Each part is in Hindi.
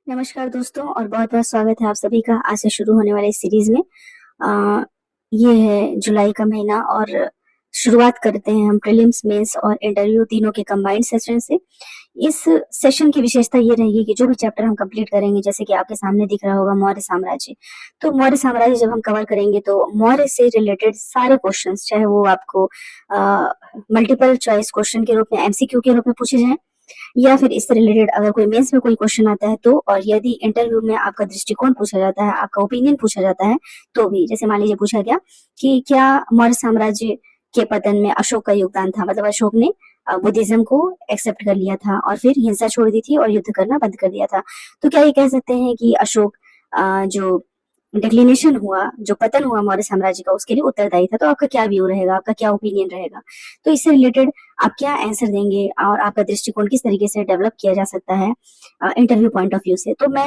नमस्कार दोस्तों और बहुत बहुत स्वागत है आप सभी का आज से शुरू होने वाले इस सीरीज में। आ, ये है जुलाई का महीना और शुरुआत करते हैं हम प्रीलिम्स मेंस और इंटरव्यू तीनों के कंबाइंड सेशन से। इस सेशन की विशेषता ये रहेगी कि जो भी चैप्टर हम कंप्लीट करेंगे, जैसे कि आपके सामने दिख रहा होगा मौर्य साम्राज्य, तो मौर्य साम्राज्य जब हम कवर करेंगे तो मौर्य से रिलेटेड सारे क्वेश्चंस, चाहे वो आपको मल्टीपल चॉइस क्वेश्चन के रूप में, एमसीक्यू के रूप में पूछे जाएं, या फिर इससे रिलेटेड अगर कोई मेंस में कोई क्वेश्चन आता है तो, और यदि इंटरव्यू में आपका दृष्टिकोण पूछा जाता है, आपका ओपिनियन पूछा जाता है तो भी, जैसे मान लीजिए पूछा गया कि क्या मौर्य साम्राज्य के पतन में अशोक का योगदान था, मतलब अशोक ने बुद्धिज्म को एक्सेप्ट कर लिया था और फिर हिंसा छोड़ दी थी और युद्ध करना बंद कर दिया था, तो क्या ये कह सकते हैं कि अशोक जो डिक्लिनेशन हुआ, जो पतन हुआ मौर्य साम्राज्य का, उसके लिए उत्तरदायी था? तो आपका क्या व्यू रहेगा, आपका क्या ओपिनियन रहेगा, तो इससे रिलेटेड आप क्या आंसर देंगे और आपका दृष्टिकोण किस तरीके से डेवलप किया जा सकता है इंटरव्यू पॉइंट ऑफ व्यू से। तो मैं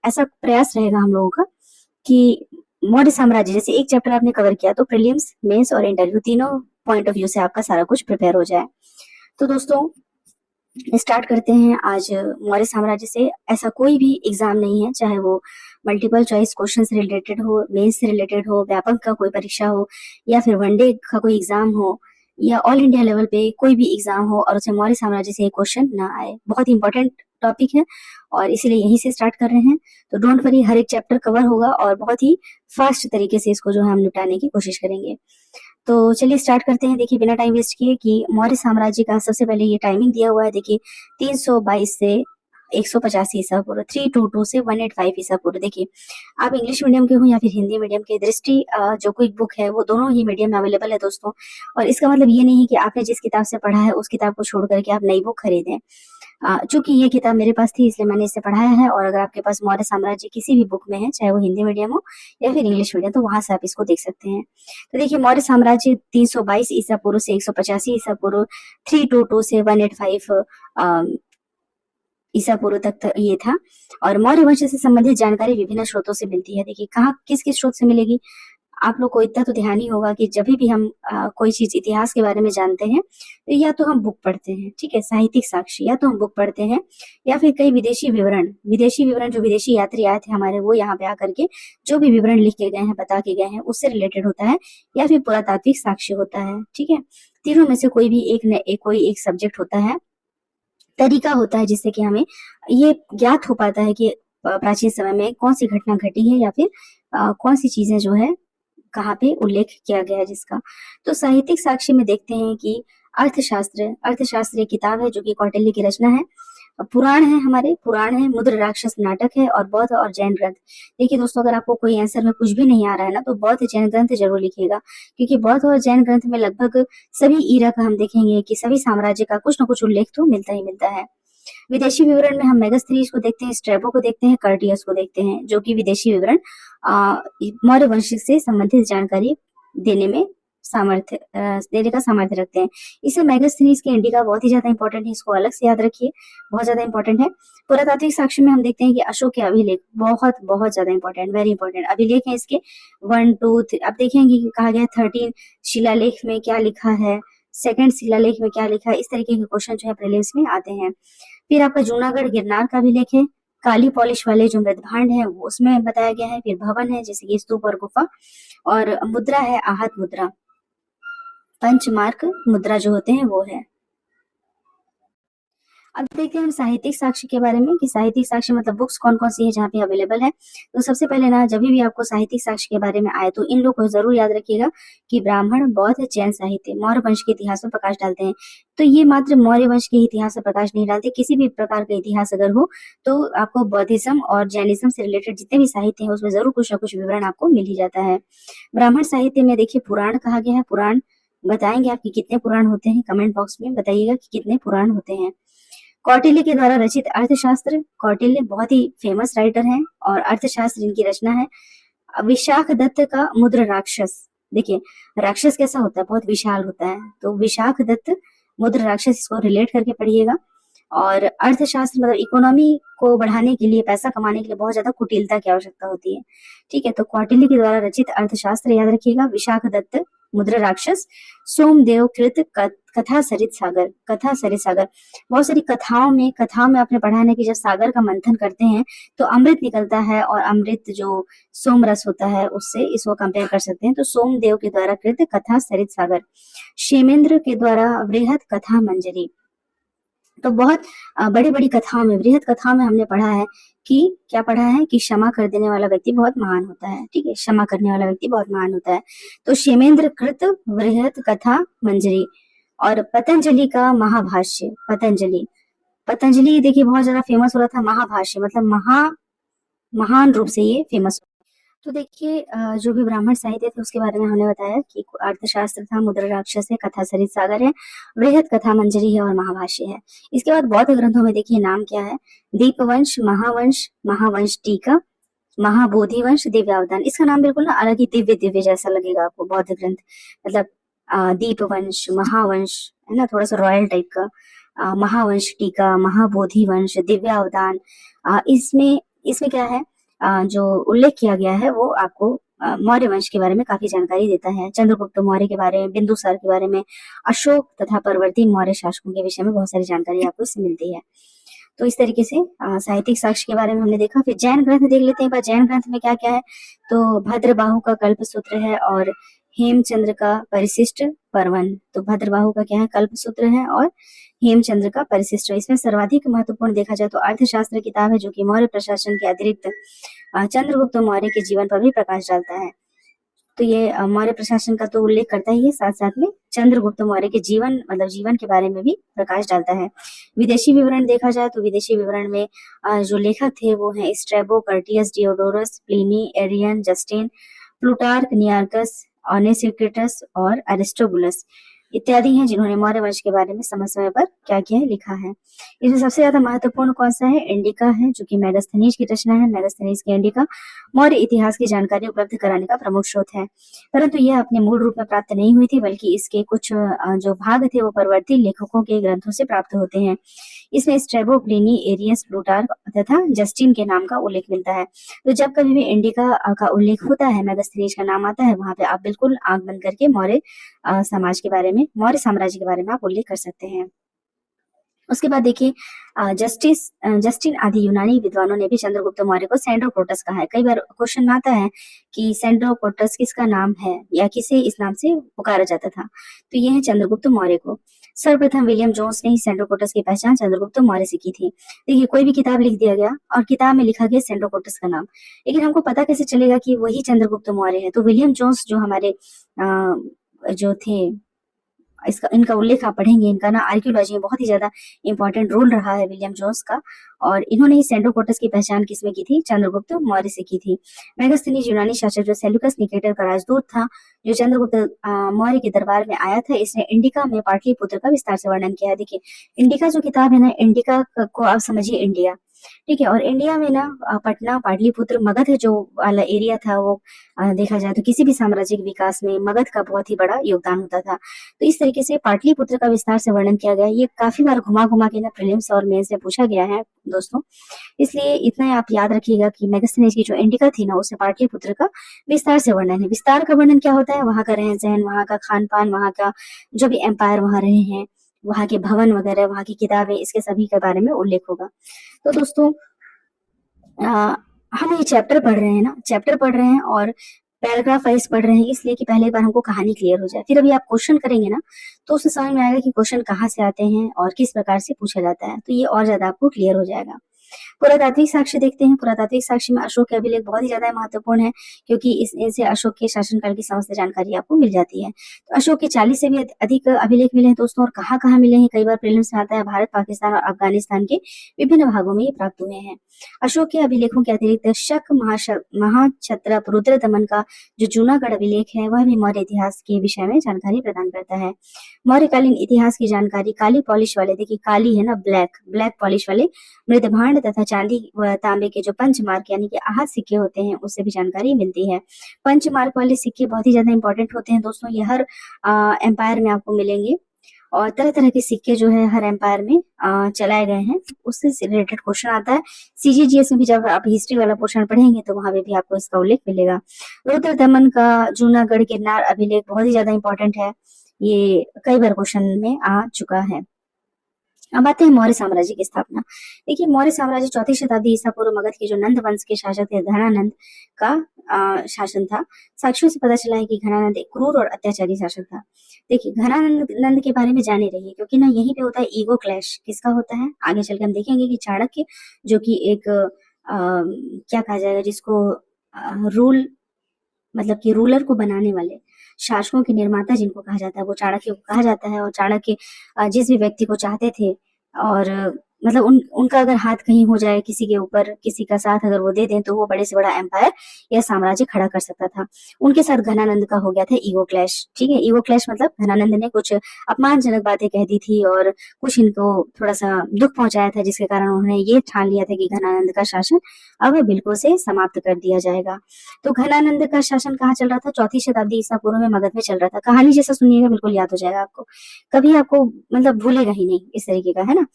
ऐसा प्रयास रहेगा हम लोगों का कि मौर्य साम्राज्य जैसे एक चैप्टर आपने कवर किया तो प्रीलिम्स मेंस और इंटरव्यू तीनों पॉइंट ऑफ व्यू से आपका सारा कुछ प्रिपेयर हो जाए। तो दोस्तों स्टार्ट करते हैं आज मौर्य साम्राज्य से। ऐसा कोई भी एग्जाम नहीं है, चाहे वो मल्टीपल चॉइस क्वेश्चन से रिलेटेड हो, मेंस से रिलेटेड हो, व्यापक का कोई परीक्षा हो, या फिर वनडे का कोई एग्जाम हो, या ऑल इंडिया लेवल पे कोई भी एग्जाम हो और उसे मौर्य साम्राज्य से क्वेश्चन ना आए। बहुत इंपॉर्टेंट टॉपिक है और इसीलिए यहीं से स्टार्ट कर रहे हैं। तो डोंट वरी, हर एक चैप्टर कवर होगा और बहुत ही फास्ट तरीके से इसको जो है हम निपटाने की कोशिश करेंगे। तो चलिए स्टार्ट करते हैं। देखिए बिना टाइम वेस्ट किए कि मौर्य साम्राज्य का सबसे पहले ये टाइमिंग दिया हुआ है, देखिए 322 से 185 ईसा पूर्व, 322 से 185 ईसा पूर्व। देखिए आप इंग्लिश मीडियम के हो या फिर हिंदी मीडियम के, दृष्टि जो क्विक बुक है वो दोनों ही मीडियम में अवेलेबल है दोस्तों। और इसका मतलब ये नहीं है कि आपने जिस किताब से पढ़ा है उस किताब को छोड़ करके आप नई बुक खरीदें। चूंकि ये किताब मेरे पास थी इसलिए मैंने इसे पढ़ाया है, और अगर आपके पास मौर्य साम्राज्य किसी भी बुक में है, चाहे वो हिंदी मीडियम हो या फिर इंग्लिश मीडियम, तो वहां से आप इसको देख सकते हैं। तो देखिए मौर्य साम्राज्य 322 ईसा पूर्व से 185 ईसा पूर्व, 322 से 185 ईसा पूर्व तक ये था। और मौर्य वंश से संबंधित जानकारी विभिन्न स्रोतों से मिलती है। देखिए कहाँ किस किस स्रोत से मिलेगी, आप लोग को इतना तो ध्यान ही होगा कि जब भी हम कोई चीज इतिहास के बारे में जानते हैं तो या तो हम बुक पढ़ते हैं, ठीक है, साहित्यिक साक्ष्य, या तो हम बुक पढ़ते हैं, या फिर कई विदेशी विवरण जो विदेशी यात्री आए थे हमारे, वो यहाँ पे आकर के जो भी विवरण लिख के गए हैं, बता के गए हैं, उससे रिलेटेड होता है, या फिर पुरातात्विक साक्ष्य होता है, ठीक है। तीनों में से कोई भी कोई एक सब्जेक्ट होता है, तरीका होता है, जिससे कि हमें ये ज्ञात हो पाता है कि प्राचीन समय में कौन सी घटना घटी है, या फिर कौन सी चीजें जो है कहाँ पे उल्लेख किया गया है जिसका। तो साहित्यिक साक्ष्य में देखते हैं कि अर्थशास्त्र एक किताब है जो कि कौटिल्य की रचना है। पुराण है, हमारे पुराण है, मुद्र राक्षस नाटक है, और बौद्ध और जैन ग्रंथ। देखिए दोस्तों, अगर आपको कोई आंसर में कुछ भी नहीं आ रहा है ना, तो बौद्ध जैन ग्रंथ जरूर लिखिएगा, क्योंकि बौद्ध और जैन ग्रंथ में लगभग सभी ईरा का हम देखेंगे कि सभी साम्राज्य का कुछ न कुछ उल्लेख तो मिलता ही मिलता है। विदेशी विवरण में हम मेगास्थनीज को देखते हैं, स्ट्रैबो को देखते हैं, कर्टियस को देखते हैं, जो कि विदेशी विवरण मौर्य वंश से संबंधित जानकारी देने में देने का सामर्थ्य रखते हैं। इसे मेगास्थनीज के इंडिका बहुत ही ज्यादा इंपॉर्टेंट है, इसको अलग से याद रखिए, बहुत ज्यादा इंपॉर्टेंट है। पुरातात्विक साक्ष्य में हम देखते हैं कि अशोक के अभिलेख बहुत बहुत ज्यादा इंपॉर्टेंट, वेरी इंपॉर्टेंट अभिलेख है इसके 1 2 3। अब देखेंगे कि कहा गया 13 शिलालेख में क्या लिखा है, सेकंड शिलालेख में क्या लिखा है, इस तरीके के क्वेश्चन जो है प्रीलिम्स में आते हैं। फिर आपका जूनागढ़ गिरनार का अभिलेख है, काली पॉलिश वाले जो मृदभांड है वो उसमें बताया गया है। फिर भवन है जैसे कि स्तूप और गुफा, और मुद्रा है आहत मुद्रा, पंचमार्क मुद्रा जो होते हैं वो है। अब देखते हैं हम साहित्यिक साक्ष्य के बारे में कि साहित्यिक साक्ष्य मतलब बुक्स कौन कौन सी है जहाँ पे अवेलेबल है। तो सबसे पहले ना, जब भी आपको साहित्यिक साक्ष्य के बारे में आए तो इन लोगों को जरूर याद रखिएगा कि ब्राह्मण, बौद्ध, जैन साहित्य मौर्य वंश के इतिहास पर प्रकाश डालते हैं। तो ये मात्र मौर्य वंश के इतिहास पर प्रकाश नहीं डालते, किसी भी प्रकार का इतिहास अगर हो तो आपको बौद्धिज्म और जैनिज्म से रिलेटेड जितने भी साहित्य है उसमें जरूर कुछ ना कुछ विवरण आपको मिल ही जाता है। ब्राह्मण साहित्य में देखिए पुराण कहा गया है। पुराण बताएंगे आपकी कितने पुराण होते हैं, कमेंट बॉक्स में बताइएगा कि कितने पुराण होते हैं। कौटिल्य के द्वारा रचित अर्थशास्त्र, कौटिल्य बहुत ही फेमस राइटर हैं और अर्थशास्त्र इनकी रचना है। विशाख दत्त का मुद्र राक्षस, देखिए राक्षस कैसा होता है, बहुत विशाल होता है, तो विशाख दत्त मुद्र राक्षस, इसको रिलेट करके पढ़िएगा। और अर्थशास्त्र मतलब इकोनॉमी को बढ़ाने के लिए, पैसा कमाने के लिए बहुत ज्यादा कुटिलता की आवश्यकता होती है। ठीक है, तो कौटिल्य के द्वारा रचित अर्थशास्त्र याद रखिएगा। विशाख दत्त, मुद्रा राक्षस, सोमदेव कृत, कथा सरित सागर। कथा सरित सागर, बहुत सारी कथाओं में आपने पढ़ा है ना कि जब सागर का मंथन करते हैं तो अमृत निकलता है, और अमृत जो सोम रस होता है उससे इसको कंपेयर कर सकते हैं। तो सोमदेव के द्वारा कृत कथा सरित सागर, क्षेमेंद्र के द्वारा वृहत कथा मंजरी। तो बहुत बड़ी बड़ी कथाओं में, वृहत कथाओं में हमने पढ़ा है कि क्या पढ़ा है कि क्षमा कर देने वाला व्यक्ति बहुत महान होता है। ठीक है, क्षमा करने वाला व्यक्ति बहुत महान होता है। तो क्षेमेंद्र कृत वृहत कथा मंजरी। और पतंजलि का महाभाष्य, पतंजलि देखिए बहुत ज्यादा फेमस हो रहा था। महाभाष्य मतलब महान रूप से ये फेमस। तो देखिए जो भी ब्राह्मण साहित्य थे उसके बारे में हमने बताया कि अर्थशास्त्र था, मुद्रा राक्षस है, कथा सरित सागर है, वृहत कथा मंजरी है और महाभाष्य है। इसके बाद बौद्ध ग्रंथों में देखिए नाम क्या है, दीपवंश, महावंश, महावंश टीका, महाबोधिवंश, दिव्यावदान। इसका नाम बिल्कुल ना अलग ही दिव्य जैसा लगेगा आपको। बौद्ध ग्रंथ मतलब दीपवंश, महावंश है ना, थोड़ा सा रॉयल टाइप का। महावंश टीका, महाबोधिवंश, दिव्यावदान। इसमें क्या है, जो उल्लेख किया गया है वो आपको मौर्य वंश के बारे में काफी जानकारी देता है। चंद्रगुप्त मौर्य के बारे में, बिंदुसार के बारे में, अशोक तथा परवर्ती मौर्य शासकों के विषय में बहुत सारी जानकारी आपको इससे मिलती है। तो इस तरीके से साहित्यिक साक्ष्य के बारे में हमने देखा। फिर जैन ग्रंथ देख लेते हैं। जैन ग्रंथ में क्या क्या है, तो भद्रबाहु का कल्पसूत्र है और हेमचंद्र का परिशिष्ट पर्वन। तो भद्रबाहु का क्या है, कल्पसूत्र है, और हेमचंद्र का परिशिष्ट। इसमें सर्वाधिक महत्वपूर्ण देखा जाए तो अर्थशास्त्र किताब है, जो कि मौर्य प्रशासन के अतिरिक्त चंद्रगुप्त मौर्य के जीवन पर भी प्रकाश डालता है। तो ये मौर्य प्रशासन का तो उल्लेख करता ही है, साथ साथ में चंद्रगुप्त मौर्य के जीवन मतलब जीवन के बारे में भी प्रकाश डालता है। विदेशी विवरण देखा जाए तो विदेशी विवरण में जो लेखक थे वो हैं Strabo, Curtius, Diodorus, Pliny, Arrian, Justin, Plutarch, Nearchus, Onesicritus और एरिस्टोबुलस इत्यादि हैं, जिन्होंने मौर्य वंश के बारे में समय समय पर क्या किया है, लिखा है। इसमें सबसे ज्यादा महत्वपूर्ण कौन सा है, इंडिका है, जो कि मेगास्थनीज की रचना है। मेगास्थनीज की इंडिका मौर्य इतिहास की जानकारी उपलब्ध कराने का प्रमुख स्रोत है, परंतु यह अपने मूल रूप में प्राप्त नहीं हुई थी, बल्कि इसके कुछ जो भाग थे वो परवर्ती लेखकों के ग्रंथों से प्राप्त होते हैं। इसमें स्ट्रैबो, प्लिनी, एरियस, प्लूटार्क तथा जस्टिन के नाम का उल्लेख मिलता है। तो जब कभी भी इंडिका का उल्लेख होता है, मेगास्थनीज का नाम आता है, वहां पे आप बिल्कुल आंख बंद करके मौर्य समाज के बारे में, मौर्य साम्राज्य के बारे में आप उल्लेख कर सकते हैं। उसके बाद देखिए जस्टिन आदि यूनानी विद्वानों ने भी चंद्रगुप्त मौर्य को सेंड्रोक्रोटस कहा है। कई बार क्वेश्चन में आता है कि सेंड्रोक्रोटस किसका नाम है या किसे इस नाम से पुकारा जाता था, तो ये है चंद्रगुप्त मौर्य को। सर्वप्रथम विलियम जोन्स ने ही सेंड्रोक्रोटस की पहचान चंद्रगुप्त मौर्य से की थी। देखिए कोई भी किताब लिख दिया गया और किताब में लिखा गया सेंड्रोक्रोटस का नाम, लेकिन हमको पता कैसे चलेगा कि वही चंद्रगुप्त मौर्य है। तो विलियम जोन्स जो हमारे जो थे, इनका उल्लेख आप पढ़ेंगे, इनका ना आर्कियोलॉजी में बहुत ही ज्यादा इंपॉर्टेंट रोल रहा है विलियम जोन्स का, और इन्होंने ही सेंड्रोक्रोटस की पहचान किसमें की थी, चंद्रगुप्त मौर्य से की थी। मेगास्थनीज यूनानी शासक जो सेल्यूकस निकेटर का राजदूत था, जो चंद्रगुप्त मौर्य के दरबार में आया था, इसने इंडिका में पाटलिपुत्र का विस्तार से वर्णन किया है। देखिए इंडिका जो किताब है ना, इंडिका को आप समझिए इंडिया, ठीक है, और इंडिया में ना पटना, पाटलिपुत्र, मगध जो वाला एरिया था वो देखा जाए तो किसी भी साम्राज्य के विकास में मगध का बहुत ही बड़ा योगदान होता था। तो इस तरीके से पाटलिपुत्र का विस्तार से वर्णन किया गया। ये काफी बार घुमा घुमा के ना प्रीलिम्स और मेंस में पूछा गया है दोस्तों, इसलिए इतना आप याद रखिएगा कि मेगास्थनीज की जो इंडिका थी ना, उससे पाटलिपुत्र का विस्तार से वर्णन है। विस्तार का वर्णन क्या होता है, वहां का रहन सहन, वहां का खान पान, वहां का जो भी एम्पायर वहां रहे हैं, वहां के भवन वगैरह, वहां की किताबें, इसके सभी के बारे में उल्लेख होगा। तो दोस्तों हम ये चैप्टर पढ़ रहे हैं ना, चैप्टर पढ़ रहे हैं और पैराग्राफ वाइज पढ़ रहे हैं, इसलिए कि पहले एक बार हमको कहानी क्लियर हो जाए, फिर अभी आप क्वेश्चन करेंगे ना तो उससे समझ में आएगा कि क्वेश्चन कहाँ से आते हैं और किस प्रकार से पूछा जाता है, तो ये और ज्यादा आपको क्लियर हो जाएगा। पुरातात्विक साक्ष्य देखते हैं। पुरातात्विक साक्ष्य में अशोक के अभिलेख बहुत ही ज्यादा महत्वपूर्ण है, क्योंकि इनसे अशोक के शासनकाल की समस्त जानकारी आपको मिल जाती है। तो अशोक के 40 से भी अधिक अभिलेख मिले हैं दोस्तों, और कहाँ कहाँ मिले हैं, कई बार प्रीलिम्स में आता है, भारत, पाकिस्तान और अफगानिस्तान के विभिन्न भागों में ये प्राप्त हुए हैं। अशोक के अभिलेखों के अतिरिक्त शक महाक्षत्रप रुद्र दमन का जो जूनागढ़ अभिलेख है, वह भी मौर्य इतिहास के विषय में जानकारी प्रदान करता है। मौर्यकालीन इतिहास की जानकारी काली पॉलिश वाले, देखिए काली है ना, ब्लैक पॉलिश वाले मृदभांड तथा चांदी व तांबे के जो पंचमार्क यानी कि आहत सिक्के होते हैं, उससे भी जानकारी मिलती है। पंचमार्क वाले सिक्के बहुत ही ज्यादा इंपॉर्टेंट होते हैं दोस्तों, ये हर एम्पायर में आपको मिलेंगे। और तरह तरह के सिक्के जो है हर एम्पायर में चलाए गए हैं, उससे रिलेटेड क्वेश्चन आता है। सीजीजीएस में भी जब आप हिस्ट्री वाला पोर्शन पढ़ेंगे तो वहां पे भी आपको इसका उल्लेख मिलेगा। रुद्रदमन का जूनागढ़ गिरनार अभिलेख बहुत ही ज्यादा इंपॉर्टेंट है, ये कई बार क्वेश्चन में आ चुका है। अब आते हैं मौर्य साम्राज्य की स्थापना। देखिए, मौर्य साम्राज्य 4वीं शताब्दी ईसा पूर्व मगध के जो नंद वंश के शासक थे घनानंद का शासन था। साक्ष्यों से पता चला है कि घनानंद एक क्रूर और अत्याचारी शासक था। देखिए, घनानंद के बारे में जाने रहिए, क्योंकि ना यहीं पे होता है ईगो क्लैश। किसका होता है आगे चल के हम देखेंगे कि चाणक्य जो कि एक क्या कहा जाएगा जिसको रूल मतलब कि रूलर को बनाने वाले, शासकों के निर्माता जिनको कहा जाता है, वो चाणक्य को कहा जाता है। और चाणक्य जिस भी व्यक्ति को चाहते थे और मतलब उनका अगर हाथ कहीं हो जाए किसी के ऊपर, किसी का साथ अगर वो दे दें तो वो बड़े से बड़ा एम्पायर या साम्राज्य खड़ा कर सकता था। उनके साथ घनानंद का हो गया था ईगो क्लैश। ठीक है, ईगो क्लैश मतलब घनानंद ने कुछ अपमानजनक बातें कह दी थी और कुछ इनको थोड़ा सा दुख पहुंचाया था, जिसके कारण उन्होंने ये ठान लिया था कि घनानंद का शासन अब बिल्कुल से समाप्त कर दिया जाएगा। तो घनानंद का शासन कहाँ चल रहा था? 4वीं शताब्दी ईसा पूर्व में मगध में चल रहा था। कहानी जैसा सुनिएगा, बिल्कुल याद हो जाएगा आपको, कभी आपको मतलब भूलेगा ही नहीं, इस तरीके का है ना।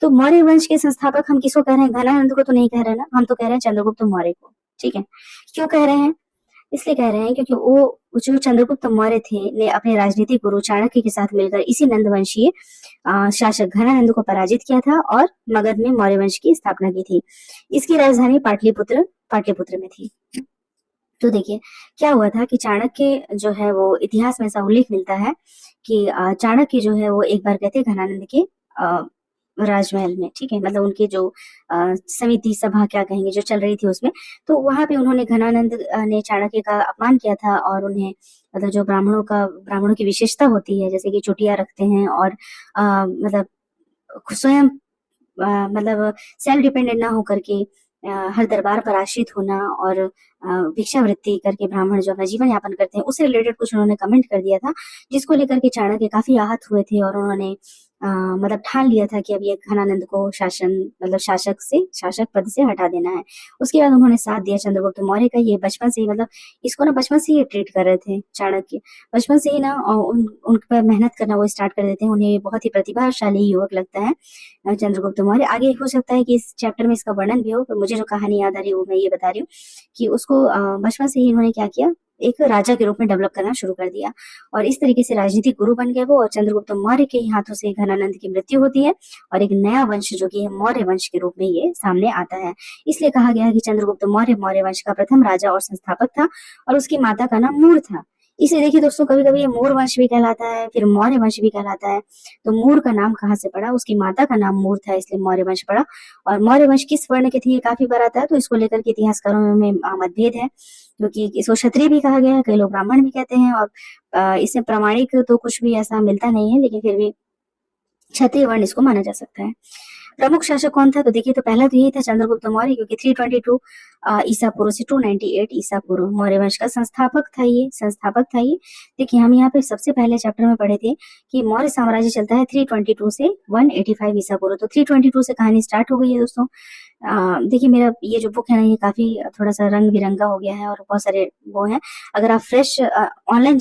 तो मौर्य वंश के संस्थापक हम किसको कह रहे हैं? घनानंद को तो नहीं कह रहे ना, हम तो कह रहे हैं चंद्रगुप्त मौर्य को। ठीक है, क्यों कह रहे हैं? इसलिए कह रहे हैं क्योंकि वो जो चंद्रगुप्त मौर्य थे ने अपने राजनीतिक गुरु चाणक्य के साथ मिलकर इसी नंदवंशीय शासक घनानंद को पराजित किया था और मगध में मौर्य वंश की स्थापना की थी। इसकी राजधानी पाटलिपुत्र में थी। तो देखिए, क्या हुआ था कि चाणक्य जो है वो इतिहास में ऐसा उल्लेख मिलता है कि चाणक्य जो है वो एक बार गए थे घनानंद के राजमहल में। ठीक है, मतलब उनके जो समिति सभा क्या कहेंगे जो चल रही थी उसमें, तो वहां पे उन्होंने घनानंद ने चाणक्य का अपमान किया था और उन्हें मतलब जो ब्राह्मणों की विशेषता होती है, जैसे कि चुटिया रखते हैं और मतलब स्वयं मतलब सेल्फ डिपेंडेंट ना होकर के हर दरबार पर आश्रित होना और भिक्षावृत्ति करके ब्राह्मण जो अपना जीवन यापन करते हैं, उससे रिलेटेड कुछ उन्होंने कमेंट कर दिया था, जिसको लेकर के चाणक्य काफी आहत हुए थे और उन्होंने मतलब ठान लिया था कि अब ये घनानंद को शासक पद से हटा देना है। उसके बाद उन्होंने साथ दिया चंद्रगुप्त मौर्य का। ये बचपन से ही मतलब इसको ना बचपन से ही ट्रीट कर रहे थे चाणक्य, बचपन से ही ना उन पर मेहनत करना वो स्टार्ट कर देते हैं। उन्हें बहुत ही प्रतिभाशाली युवक लगता है चंद्रगुप्त मौर्य। आगे हो सकता है कि इस चैप्टर में इसका वर्णन भी हो, पर मुझे जो कहानी याद आ रही है वो मैं ये बता रही हूँ कि उसको बचपन से ही इन्होंने क्या किया, एक राजा के रूप में डेवलप करना शुरू कर दिया और इस तरीके से राजनीतिक गुरु बन गए वो। और चंद्रगुप्त मौर्य के हाथों से घनानंद की मृत्यु होती है और एक नया वंश जो कि है मौर्य वंश के रूप में ये सामने आता है। इसलिए कहा गया है कि चंद्रगुप्त मौर्य मौर्य वंश का प्रथम राजा और संस्थापक था और उसकी माता का नाम मूर था। इसे देखिए दोस्तों, कभी कभी ये मूर वंश भी कहलाता है, फिर मौर्य वंश भी कहलाता है। तो मूर का नाम कहाँ से पड़ा? उसकी माता का नाम मूर था, इसलिए मौर्य वंश पड़ा। और मौर्य वंश किस वर्ण के थे ये काफी बार आता है, तो इसको लेकर के इतिहासकारों में मतभेद है, क्योंकि इसको क्षत्रिय भी कहा गया है, कई लोग ब्राह्मण भी कहते हैं। और इससे प्रमाणिक तो कुछ भी ऐसा मिलता नहीं है, लेकिन फिर भी क्षत्रिय वर्ण इसको माना जा सकता है। प्रमुख शासक कौन था? तो देखिए, तो पहला तो यही था चंद्रगुप्त मौर्य, क्योंकि 322 ईसा पूर्व से 298 ईसा पूर्व मौर्य वंश का संस्थापक था ये। देखिए, हम यहाँ पे सबसे पहले चैप्टर में पढ़े थे कि मौर्य साम्राज्य चलता है 322 से 185 ईसा पूर्व। तो 322 से कहानी स्टार्ट हो गई है दोस्तों। देखिए, मेरा ये जो बुक है ना, ये काफी थोड़ा सा रंग बिरंगा हो गया है और बहुत सारे वो हैं। अगर आप फ्रेश ऑनलाइन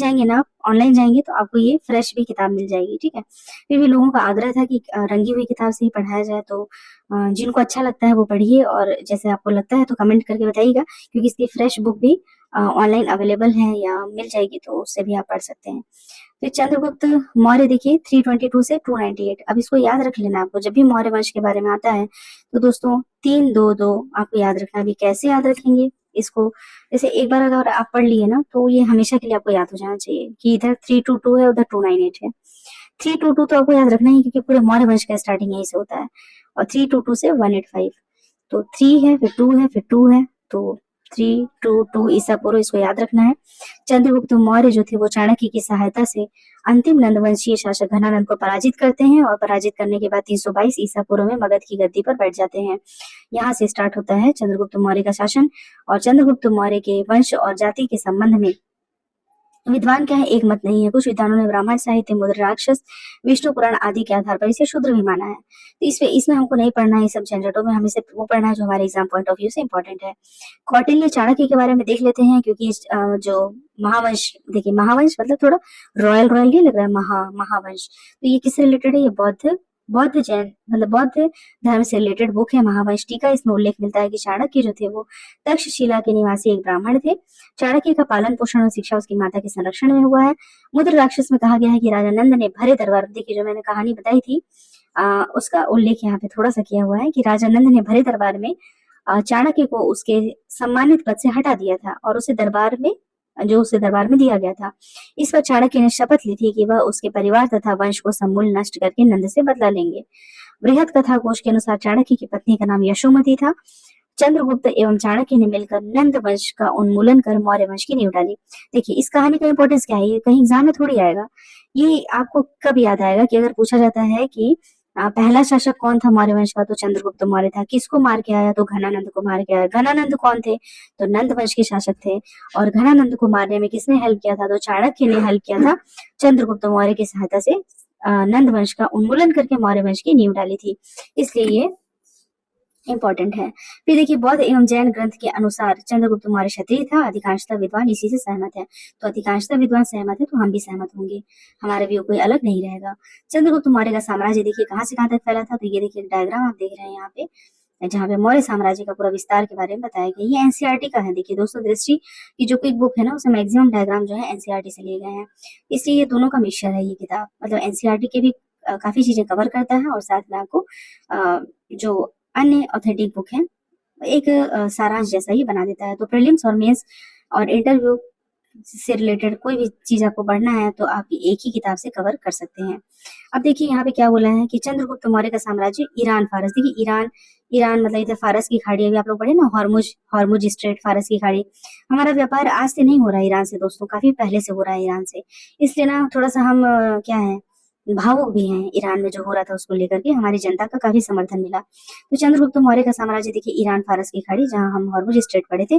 जाएंगे तो आपको ये फ्रेश भी किताब मिल जाएगी। ठीक है, फिर भी लोगों का आग्रह था कि रंगी हुई किताब से ही पढ़ाया जाए, तो जिनको अच्छा लगता है वो पढ़िए और जैसे आपको लगता है तो कमेंट करके बताइएगा, क्योंकि इसकी फ्रेश बुक भी ऑनलाइन अवेलेबल है या मिल जाएगी, तो उससे भी आप पढ़ सकते हैं। फिर चंद्रगुप्त मौर्य देखिए 322 से 298। अब इसको याद रख लेना आपको, जब भी मौर्य वंश के बारे में आता है तो दोस्तों 322 आपको याद रखना। भी कैसे याद रखेंगे इसको? जैसे एक बार अगर आप पढ़ लिए ना तो ये हमेशा के लिए आपको याद हो जाना चाहिए कि इधर 322 है, उधर 298 है। 322 तो आपको याद रखना ही, क्योंकि पूरे मौर्य वंश का स्टार्टिंग यहीं से होता है। और 322 से 185, तो 3 है, फिर 2 है, फिर 2 है, तो 322 ईसा पूर्व, इसको याद रखना है। चंद्रगुप्त मौर्य जो थे वो चाणक्य की सहायता से अंतिम नंदवंशीय शासक घनानंद को पराजित करते हैं और पराजित करने के बाद 322 ईसा पूर्व में मगध की गद्दी पर बैठ जाते हैं। यहाँ से स्टार्ट होता है चंद्रगुप्त मौर्य का शासन। और चंद्रगुप्त मौर्य के वंश और जाति के संबंध में विद्वान क्या है, एक मत नहीं है। कुछ विद्वानों ने ब्राह्मण साहित्य, मुद्र राक्षस, विष्णु पुराण आदि के आधार पर इसे शूद्र भी माना है। तो इसमें हमको नहीं पढ़ना है, सब झंझटों में हमें सिर्फ वो पढ़ना है जो हमारे एग्जाम पॉइंट ऑफ व्यू से इंपॉर्टेंट है। कौटिल्य चाणक्य के बारे में देख लेते हैं, क्योंकि जो महावंश, देखिए महावंश मतलब थोड़ा रॉयल रॉयल नहीं लग रहा है, महावंश। तो ये किससे रिलेटेड है, ये बौद्ध जैन मतलब बौद्ध धर्म से रिलेटेड बुक है महावंश टीका। इसमें उल्लेख मिलता है कि चाणक्य जो थे वो तक्षशिला के निवासी एक ब्राह्मण थे। चाणक्य का पालन पोषण और शिक्षा उसकी माता के संरक्षण में हुआ है। मुद्र राक्षस में कहा गया है कि राजा नंद ने भरे दरबार, देखिए जो मैंने कहानी बताई थी उसका उल्लेख यहाँ पे थोड़ा सा किया हुआ है कि राजा नंद ने भरे दरबार में चाणक्य को उसके सम्मानित पद से हटा दिया था और उसे दरबार में दिया गया था। इस पर चाणक्य ने शपथ ली थी कि वह उसके परिवार तथा वंश को समूल नष्ट करके नंद से बदला लेंगे। बृहद कथा कोश के अनुसार चाणक्य की पत्नी का नाम यशोमती था। चंद्रगुप्त एवं चाणक्य ने मिलकर नंद वंश का उन्मूलन कर मौर्य वंश की नींव डाली। देखिए इस कहानी का इंपॉर्टेंस क्या है, ये कहीं एग्जाम में थोड़ी आएगा। ये आपको कब याद आएगा कि अगर पूछा जाता है कि पहला शासक कौन था मौर्य वंश का, तो चंद्रगुप्त मौर्य था। किसको मार के आया, तो घनानंद को मार के आया। घनानंद कौन थे, तो नंद वंश के शासक थे। और घनानंद को मारने में किसने हेल्प किया था, तो चाणक्य ने हेल्प किया था। चंद्रगुप्त मौर्य की सहायता से नंद वंश का उन्मूलन करके मौर्य वंश की नींव डाली थी, इसलिए ये इंपॉर्टेंट है। फिर देखिए बौद्ध एवं जैन ग्रंथ के अनुसार चंद्रगुप्त मौर्य क्षत्रिय था। अधिकांशतः विद्वान इसी से सहमत है, तो अधिकांशतः विद्वान सहमत है तो हम भी सहमत होंगे, हमारा व्यू कोई अलग नहीं रहेगा। चंद्रगुप्त मौर्य का साम्राज्य देखिए कहाँ से कहाँ तक फैला था, तो ये देखिए डायग्राम आप देख रहे हैं यहाँ पे, जहाँ पे मौर्य साम्राज्य का पूरा विस्तार के बारे में बताया गया। ये एनसीईआरटी का है। देखिए दोस्तों, दृष्टि की जो क्विक बुक है ना, उसमें मैक्सिमम डायग्राम जो है एनसीईआरटी से लिए गए हैं, इसलिए ये दोनों का मिक्सचर है ये किताब। मतलब एनसीईआरटी के भी काफी चीजें कवर करता है और साथ में आपको जो अन्य ऑथेंटिक बुक है एक सारांश जैसा ही बना देता है। तो प्रीलिम्स और मेंस और इंटरव्यू से रिलेटेड कोई भी चीज आपको पढ़ना है तो आप एक ही किताब से कवर कर सकते हैं। अब देखिए यहाँ पे क्या बोला है कि चंद्रगुप्त मौर्य का साम्राज्य ईरान फारस, देखिए ईरान मतलब इधर फारस की खाड़ी, अभी आप लोग पढ़े ना हॉर्मुज स्ट्रेट, फारस की खाड़ी। हमारा व्यापार आज से नहीं हो रहा है ईरान से दोस्तों, काफी पहले से हो रहा है ईरान से, इसलिए ना थोड़ा सा हम क्या है भावुक भी हैं। ईरान में जो हो रहा था उसको लेकर के हमारी जनता का काफी समर्थन मिला। तो चंद्रगुप्त मौर्य का साम्राज्य देखिए ईरान फारस की खाड़ी, जहां हम हॉर्मुज स्ट्रेट पढ़े थे,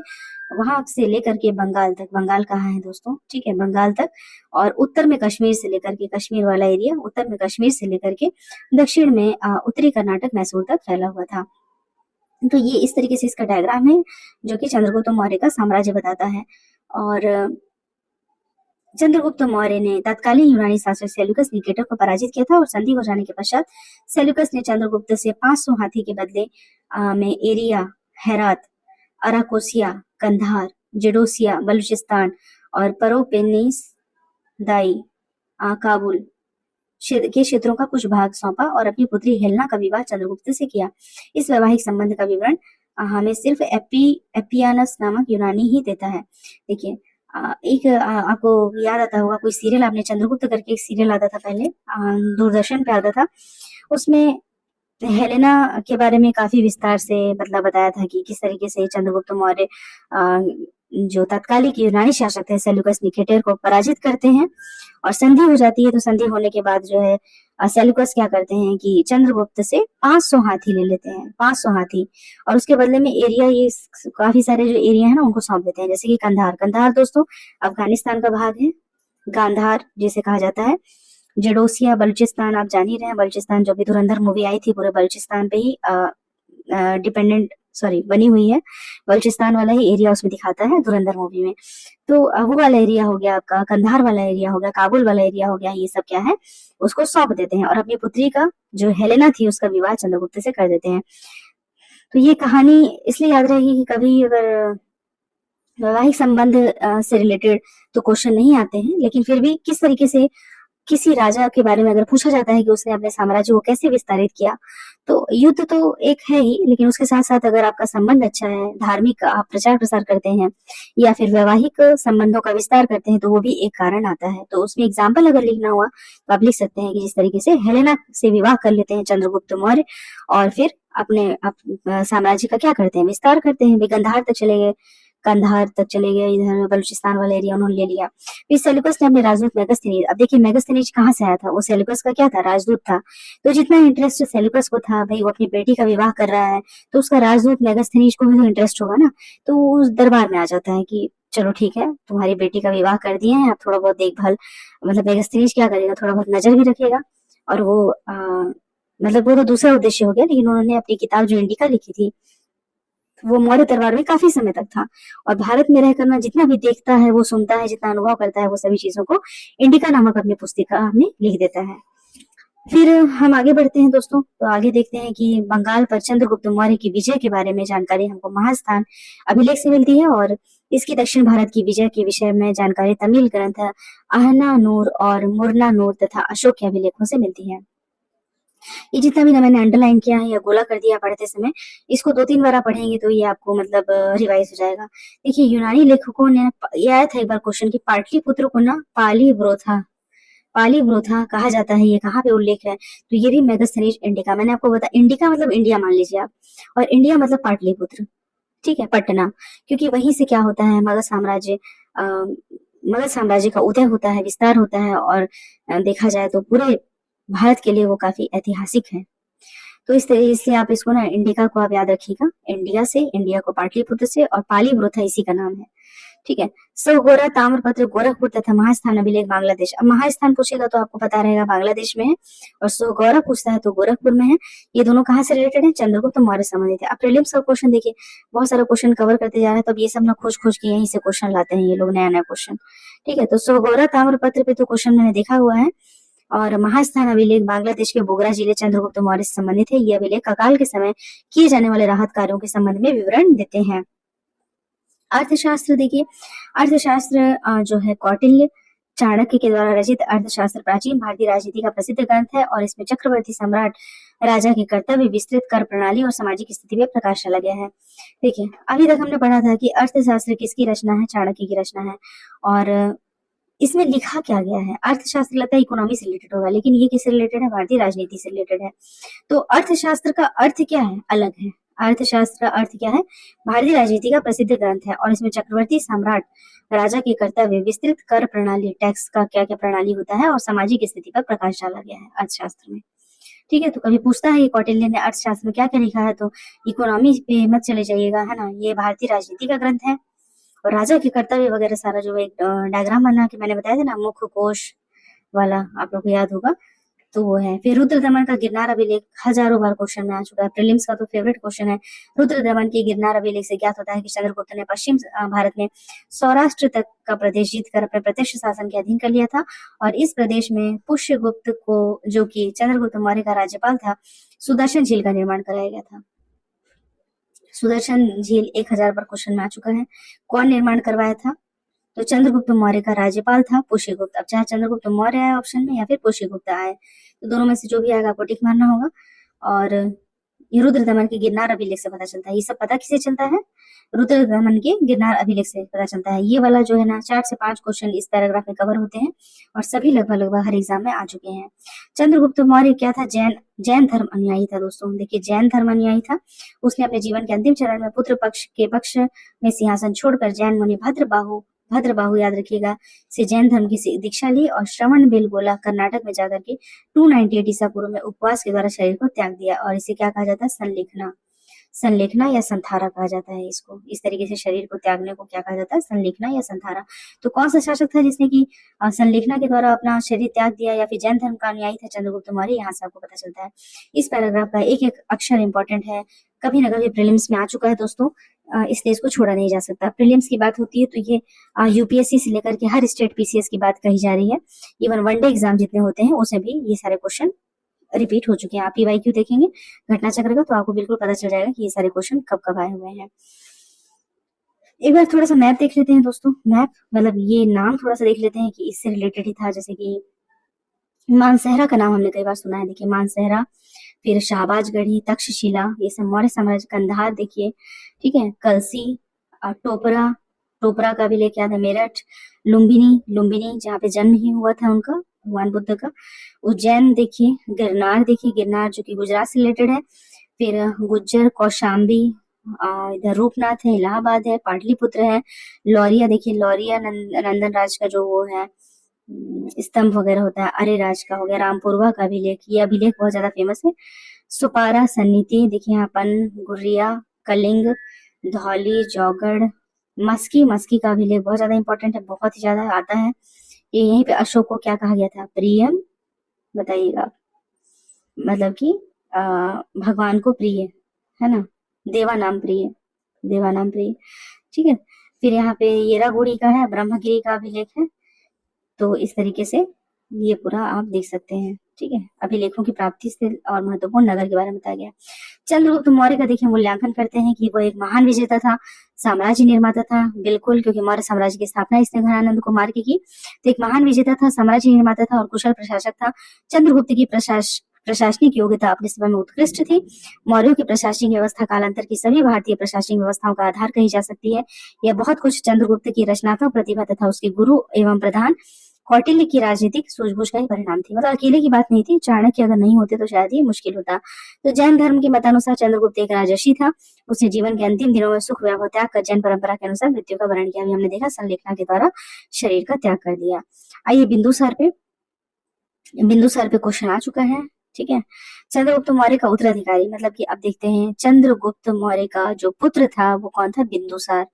वहां से लेकर के बंगाल तक, बंगाल कहाँ है दोस्तों, ठीक है बंगाल तक, और उत्तर में कश्मीर से लेकर के, कश्मीर वाला एरिया, उत्तर में कश्मीर से लेकर के दक्षिण में उत्तरी कर्नाटक मैसूर तक फैला हुआ था। तो ये इस तरीके से इसका डायग्राम है जो कि चंद्रगुप्त मौर्य का साम्राज्य बताता है। और चंद्रगुप्त मौर्य ने तत्कालीन यूनानी शासक सेल्यूकस निकेटर को पराजित किया था और संधि हो जाने के पश्चात सेल्यूकस ने चंद्रगुप्त से 500 हाथी के बदले में एरिया, हेरात, अराकोसिया, कंधार, जेडोसिया, बलूचिस्तान और परोपेनिस दाई, काबुल के क्षेत्रों का कुछ भाग सौंपा और अपनी पुत्री हेलेना का विवाह चंद्रगुप्त से किया। इस वैवाहिक संबंध का विवरण हमें सिर्फ एपियानस नामक यूनानी ही देता है। देखिए एक आपको याद आता होगा, कोई सीरियल आपने चंद्रगुप्त करके एक सीरियल आता था पहले, दूरदर्शन पे आता था, उसमें हेलेना के बारे में काफी विस्तार से मतलब बताया था कि किस तरीके से चंद्रगुप्त मौर्य जो तत्कालिक यूनानी शासक थे सेल्यूकस निकेटर को पराजित करते हैं और संधि हो जाती है। तो संधि होने के बाद जो है सेल्यूकस क्या करते हैं कि चंद्रगुप्त से 500 हाथी ले लेते हैं, 500 हाथी, और उसके बदले में एरिया, ये काफी सारे जो एरिया है ना उनको सौंप देते हैं, जैसे कि कंधार दोस्तों अफगानिस्तान का भाग है, गांधार जिसे कहा जाता है। जेडोसिया बलूचिस्तान आप जान ही रहे हैं, बलूचिस्तान जो भी धुरंधर मूवी आई थी पूरे बलूचिस्तान पे ही बनी हुई है, बलूचिस्तान वाला ही एरिया उसमें दिखाता है धुरंधर मूवी में। तो वो वाला एरिया हो गया आपका, कंधार वाला एरिया हो गया, काबुल वाला एरिया हो गया, ये सब क्या है उसको सौंप देते हैं और अपनी पुत्री का जो हेलेना थी उसका विवाह चंद्रगुप्त से कर देते हैं। तो ये कहानी इसलिए याद रहेगी कि कभी अगर वैवाहिक संबंध से रिलेटेड तो क्वेश्चन नहीं आते हैं, लेकिन फिर भी किस तरीके से किसी राजा के बारे में अगर पूछा जाता है कि उसने अपने साम्राज्य को कैसे विस्तारित किया, तो युद्ध तो एक है ही, लेकिन उसके साथ साथ अगर आपका संबंध अच्छा है, धार्मिक आप प्रचार प्रसार करते हैं या फिर वैवाहिक संबंधों का विस्तार करते हैं, तो वो भी एक कारण आता है। तो उसमें एग्जाम्पल अगर लिखना हुआ तो आप लिख सकते हैं कि जिस तरीके से हेलेना से विवाह कर लेते हैं चंद्रगुप्त मौर्य और फिर अपने साम्राज्य का क्या करते हैं, विस्तार करते हैं। गंधार तक चले गए, कंधार तक चले गए, इधर बलूचिस्तान वाला एरिया उन्होंने ले लिया। फिर सेल्यूकस ने अपने राजदूत मेगस्थनीज, अब देखिए मेगस्थनीज कहाँ से आया था, वो सेल्यूकस का क्या था, राजदूत था। तो जितना इंटरेस्ट सेल्यूकस को था, भाई वो अपनी बेटी का विवाह कर रहा है, तो उसका राजदूत मेगस्थनीज को भी तो इंटरेस्ट होगा ना, तो उस दरबार में आ जाता है कि चलो ठीक है, तुम्हारी बेटी का विवाह कर दिए हैं, अब थोड़ा बहुत देखभाल, मतलब मेगास्थनीज क्या करेगा, थोड़ा बहुत नजर भी रखेगा। और वो मतलब वो तो दूसरा उद्देश्य हो गया, लेकिन उन्होंने अपनी किताब जो इंडिका लिखी थी वो मौर्य दरबार में काफी समय तक था। और भारत में रहकर ना जितना भी देखता है, वो सुनता है, जितना अनुभव करता है, वो सभी चीजों को इंडिका नामक अपनी पुस्तिका में लिख देता है। फिर हम आगे बढ़ते हैं दोस्तों, तो आगे देखते हैं कि बंगाल पर चंद्रगुप्त मौर्य की विजय के बारे में जानकारी हमको महास्थान अभिलेख से मिलती है, और इसकी दक्षिण भारत की विजय के विषय में जानकारी तमिल ग्रंथ आहना नूर और मुरना नूर तथा अशोक के अभिलेखों से मिलती है। ये जितना भी ना मैंने अंडरलाइन किया है या गोला कर दिया पढ़ते समय, इसको 2-3 बार आप पढ़ेंगे तो ये आपको मतलब रिवाइज हो जाएगा। देखिए, यूनानी लेखकों ने ये आया था एक बार क्वेश्चन कि पाटलिपुत्र को ना पाली ब्रोथा कहा जाता है, ये कहाँ पे उल्लेख है, तो ये भी मेगास्थनीज इंडिका। मैंने आपको बताया, इंडिका मतलब इंडिया मान लीजिए आप, और इंडिया मतलब पाटलिपुत्र, ठीक है, पटना, क्योंकि वहीं से क्या होता है, मगध साम्राज्य का उदय होता है, विस्तार होता है, और देखा जाए तो पूरे भारत के लिए वो काफी ऐतिहासिक है। तो इस तरीके से आप इसको ना, इंडिका को आप याद रखिएगा, इंडिया से, इंडिया को पाटलिपुत्र से, और पाली ब्रोथा इसी का नाम है, ठीक है। सौगोरा ताम्रपत्र गोरखपुर तथा महास्थान अभिलेख बांग्लादेश। अब महास्थान पूछेगा तो आपको पता रहेगा बांग्लादेश में है, और सौगोरा पूछता है तो गोरखपुर में है। ये दोनों कहाँ से रिलेटेड है, चंद्रगुप्त मौर्य संबंधित है। अब प्रीलिम्स का क्वेश्चन देखिए, बहुत सारा क्वेश्चन कवर करते जा रहे हैं, तो अब ये सब ना खोज खोज के यहीं से क्वेश्चन लाते हैं ये लोग, नया नया क्वेश्चन, ठीक है। तो सौगोरा ताम्रपत्र पे तो क्वेश्चन मैंने देखा हुआ है, और महास्थान अभिलेख बांग्लादेश के बोगरा जिले चंद्रगुप्त मौर्य से संबंधित है। ये अभिलेख अकाल के समय किए जाने वाले राहत कार्यों के संबंध में विवरण देते हैं। अर्थशास्त्र देखिए, अर्थशास्त्र जो है कौटिल्य चाणक्य के द्वारा रचित अर्थशास्त्र प्राचीन भारतीय राजनीति का प्रसिद्ध ग्रंथ है, और इसमें चक्रवर्ती सम्राट राजा के कर्तव्य, विस्तृत कर प्रणाली और सामाजिक स्थिति पे प्रकाश डाला गया है। देखिए, अभी तक हमने पढ़ा था कि अर्थशास्त्र किसकी रचना है, चाणक्य की रचना है, और इसमें लिखा क्या गया है, अर्थशास्त्र लगता है इकोनॉमी से रिलेटेड होगा, लेकिन ये किससे रिलेटेड है, भारतीय राजनीति से रिलेटेड है। तो अर्थशास्त्र का अर्थ क्या है, अलग है। अर्थशास्त्र का अर्थ क्या है, भारतीय राजनीति का प्रसिद्ध ग्रंथ है, और इसमें चक्रवर्ती सम्राट राजा के कर्तव्य, विस्तृत कर प्रणाली, टैक्स का क्या क्या प्रणाली होता है, और सामाजिक स्थिति पर प्रकाश डाला गया है अर्थशास्त्र में, ठीक है। तो कभी पूछता है कि कौटिल्य ने अर्थशास्त्र में क्या क्या लिखा है, तो इकोनॉमी पे मत चले जाइएगा, है ना, ये भारतीय राजनीति का ग्रंथ है। और राजा के कर्तव्य वगैरह सारा जो एक डायग्राम बना के मैंने बताया था ना, मुख्य कोश वाला, आप लोग को याद होगा, तो वो है। फिर रुद्र दमन का गिरनार अभिलेख हजारों बार क्वेश्चन में आ चुका है, प्रीलिम्स का तो फेवरेट क्वेश्चन है। रुद्र दमन के गिरनार अभिलेख से ज्ञात होता है कि चंद्रगुप्त ने पश्चिम भारत में सौराष्ट्र तक का प्रदेश जीतकर अपने प्रत्यक्ष शासन के अधीन कर लिया था, और इस प्रदेश में पुष्यगुप्त को, जो कि चंद्रगुप्त मौर्य का राज्यपाल था, सुदर्शन झील का निर्माण कराया गया था। सुदर्शन झील 1000 बार क्वेश्चन में आ चुका है। कौन निर्माण करवाया था, तो चंद्रगुप्त मौर्य का राज्यपाल था पुष्यगुप्त। अब चाहे चंद्रगुप्त मौर्य आए ऑप्शन में या फिर पुष्यगुप्त आए, तो दोनों में से जो भी आएगा आपको टिक मारना होगा। और ये रुद्र दमन के गिरनार अभिलेख से पता चलता है। ये सब पता किसे चलता है, रुद्र दमन के गिरनार अभिलेख से पता चलता है। ये वाला जो है ना 4 से 5 क्वेश्चन इस पैराग्राफ में कवर होते हैं, और सभी लगभग हर एग्जाम में आ चुके हैं। चंद्रगुप्त मौर्य क्या था, जैन धर्म अनुयायी था दोस्तों। देखिए, जैन धर्म अनुयायी था। उसने अपने जीवन के अंतिम चरण में पुत्र पक्ष में सिंहासन छोड़कर जैन मुनि भद्रबाहु याद रखिएगा, से जैन धर्म की दीक्षा ली, और श्रवण बेलगोला कर्नाटक में जाकर के 298 ईसा पूर्व में उपवास के द्वारा शरीर को त्याग दिया, और इसे क्या कहा जाता है, संलेखना या संथारा कहा जाता है इसको। इस तरीके से शरीर को त्यागने को क्या कहा जाता है, संलेखना या संथारा। तो कौन सा शासक था जिसने की संलेखना के द्वारा अपना शरीर त्याग दिया, या फिर जैन धर्म का अनुयायी था चंद्रगुप्त मौर्य, यहाँ से आपको पता चलता है। इस पैराग्राफ का एक एक अक्षर इंपॉर्टेंट है, कभी ना कभी प्रीलिम्स में आ चुका है दोस्तों, इसलिए इसको छोड़ा नहीं जा सकता। प्रीलिम्स की बात होती है तो ये यूपीएससी से लेकर के हर स्टेट पीसीएस की बात कही जा रही है। इवन वनडे एग्जाम जितने होते हैं उसमें भी ये सारे क्वेश्चन रिपीट हो चुके हैं। आप पीवाईक्यू देखेंगे घटना चक्र का, तो आपको बिल्कुल पता चल जाएगा कि ये सारे क्वेश्चन कब कब आए हुए हैं। एक बार थोड़ा सा मैप देख लेते हैं दोस्तों। मैप मतलब ये नाम थोड़ा सा देख लेते हैं कि इससे रिलेटेड ही था, जैसे कि मानसहरा का नाम हमने कई बार सुना है। देखिए, मानसहरा, फिर शाहबाजगढ़ी, तक्षशिला, ये सब मौर्य साम्राज्य। कंधार देखिए, ठीक है, कलसी, टोपरा का भी लेके याद है, मेरठ, लुम्बिनी जहाँ पे जन्म ही हुआ था उनका, भगवान बुद्ध का। उज्जैन देखिए, गिरनार जो कि गुजरात से रिलेटेड है। फिर गुज्जर, कौशाम्बी, इधर रूपनाथ है, इलाहाबाद है, पाटलिपुत्र है। लौरिया देखिए, नंदन राज का जो वो है स्तंभ वगैरह होता है, अरे राज का हो गया। रामपुरवा का अभिलेख, ये अभिलेख बहुत ज्यादा फेमस है। सुपारा, सन्नीति देखिए, यहाँ पन, गुर्रिया, कलिंग, धौली, जौगढ़, मस्की, मस्की का अभिलेख बहुत ज्यादा इंपॉर्टेंट है, बहुत ही ज्यादा आता है। ये यहीं पे अशोक को क्या कहा गया था? प्रियम, बताइएगा। मतलब कि भगवान को प्रिय, है ना, देवानाम प्रिय, देवानाम प्रिय, ठीक है। फिर यहाँ पे येरागुड़ी का है, ब्रह्मगिरी का अभिलेख है। तो इस तरीके से ये पूरा आप देख सकते हैं, ठीक है। अभिलेखों की प्राप्ति से और महत्वपूर्ण नगर के बारे में बताया गया। चंद्रगुप्त मौर्य का देखिए मूल्यांकन करते हैं कि वो एक महान विजेता था, साम्राज्य निर्माता था, बिल्कुल, क्योंकि मौर्य साम्राज्य की स्थापना इसने घनानंद कुमार की। तो एक महान विजेता था, साम्राज्य निर्माता था और कुशल प्रशासक था। चंद्रगुप्त की प्रशासनिक योग्यता अपने समय में उत्कृष्ट थी। मौर्यों की प्रशासनिक व्यवस्था कालांतर की सभी भारतीय प्रशासनिक व्यवस्थाओं का आधार कही जा सकती है। यह बहुत कुछ चंद्रगुप्त की रचनात्मक प्रतिभा तथा उसके गुरु एवं प्रधान कौटिल्य की राजनीतिक सूझबूझ का ही परिणाम थी। मतलब अकेले की बात नहीं थी, चाणक्य अगर नहीं होते तो शायद ये मुश्किल होता। तो जैन धर्म के मतानुसार चंद्रगुप्त एक राजर्षि था। उसने जीवन के अंतिम दिनों में सुख वैभव त्याग कर जैन परंपरा के अनुसार मृत्यु का वर्ण किया। अभी हमने देखा संलेखना के द्वारा शरीर का त्याग कर दिया। आइए बिंदुसार पे क्वेश्चन आ चुका है, ठीक है। चंद्रगुप्त मौर्य का उत्तराधिकारी, मतलब कि अब देखते हैं चंद्रगुप्त मौर्य का जो पुत्र था वो कौन था? बिंदुसार।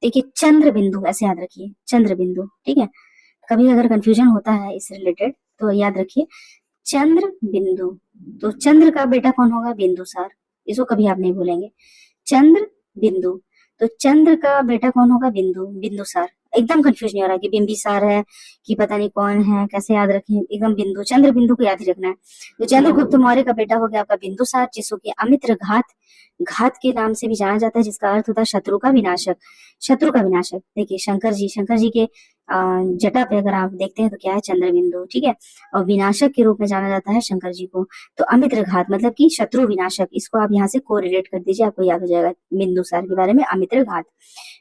देखिए चंद्र बिंदु, ऐसे याद रखिए, चंद्र बिंदु, ठीक है। कभी अगर कंफ्यूजन होता है इस रिलेटेड तो याद रखिए चंद्र बिंदु। तो चंद्र का बेटा कौन होगा? बिंदुसार। इसको कभी आप नहीं भूलेंगे, चंद्र बिंदु। तो चंद्र का बेटा कौन होगा? बिंदुसार। एकदम कंफ्यूज नहीं हो रहा कि बिंबिसार है कि पता नहीं कौन है, कैसे याद रखें, एकदम बिंदु, चंद्र बिंदु को याद ही रखना है। तो चंद्रगुप्त मौर्य का बेटा हो गया आपका बिंदुसार, जिसको कि अमित्र घात के नाम से भी जाना जाता है, जिसका अर्थ होता है शत्रु का विनाशक। शत्रु का विनाशक, देखिए शंकर जी के जटा पे अगर आप देखते हैं तो क्या है? चंद्र बिंदु, ठीक है। और विनाशक के रूप में जाना जाता है शंकर जी को। तो अमित्र घात मतलब कि शत्रु विनाशक, इसको आप यहाँ से कोरिलेट कर दीजिए, आपको याद हो जाएगा बिंदुसार के बारे में, अमित्र घात।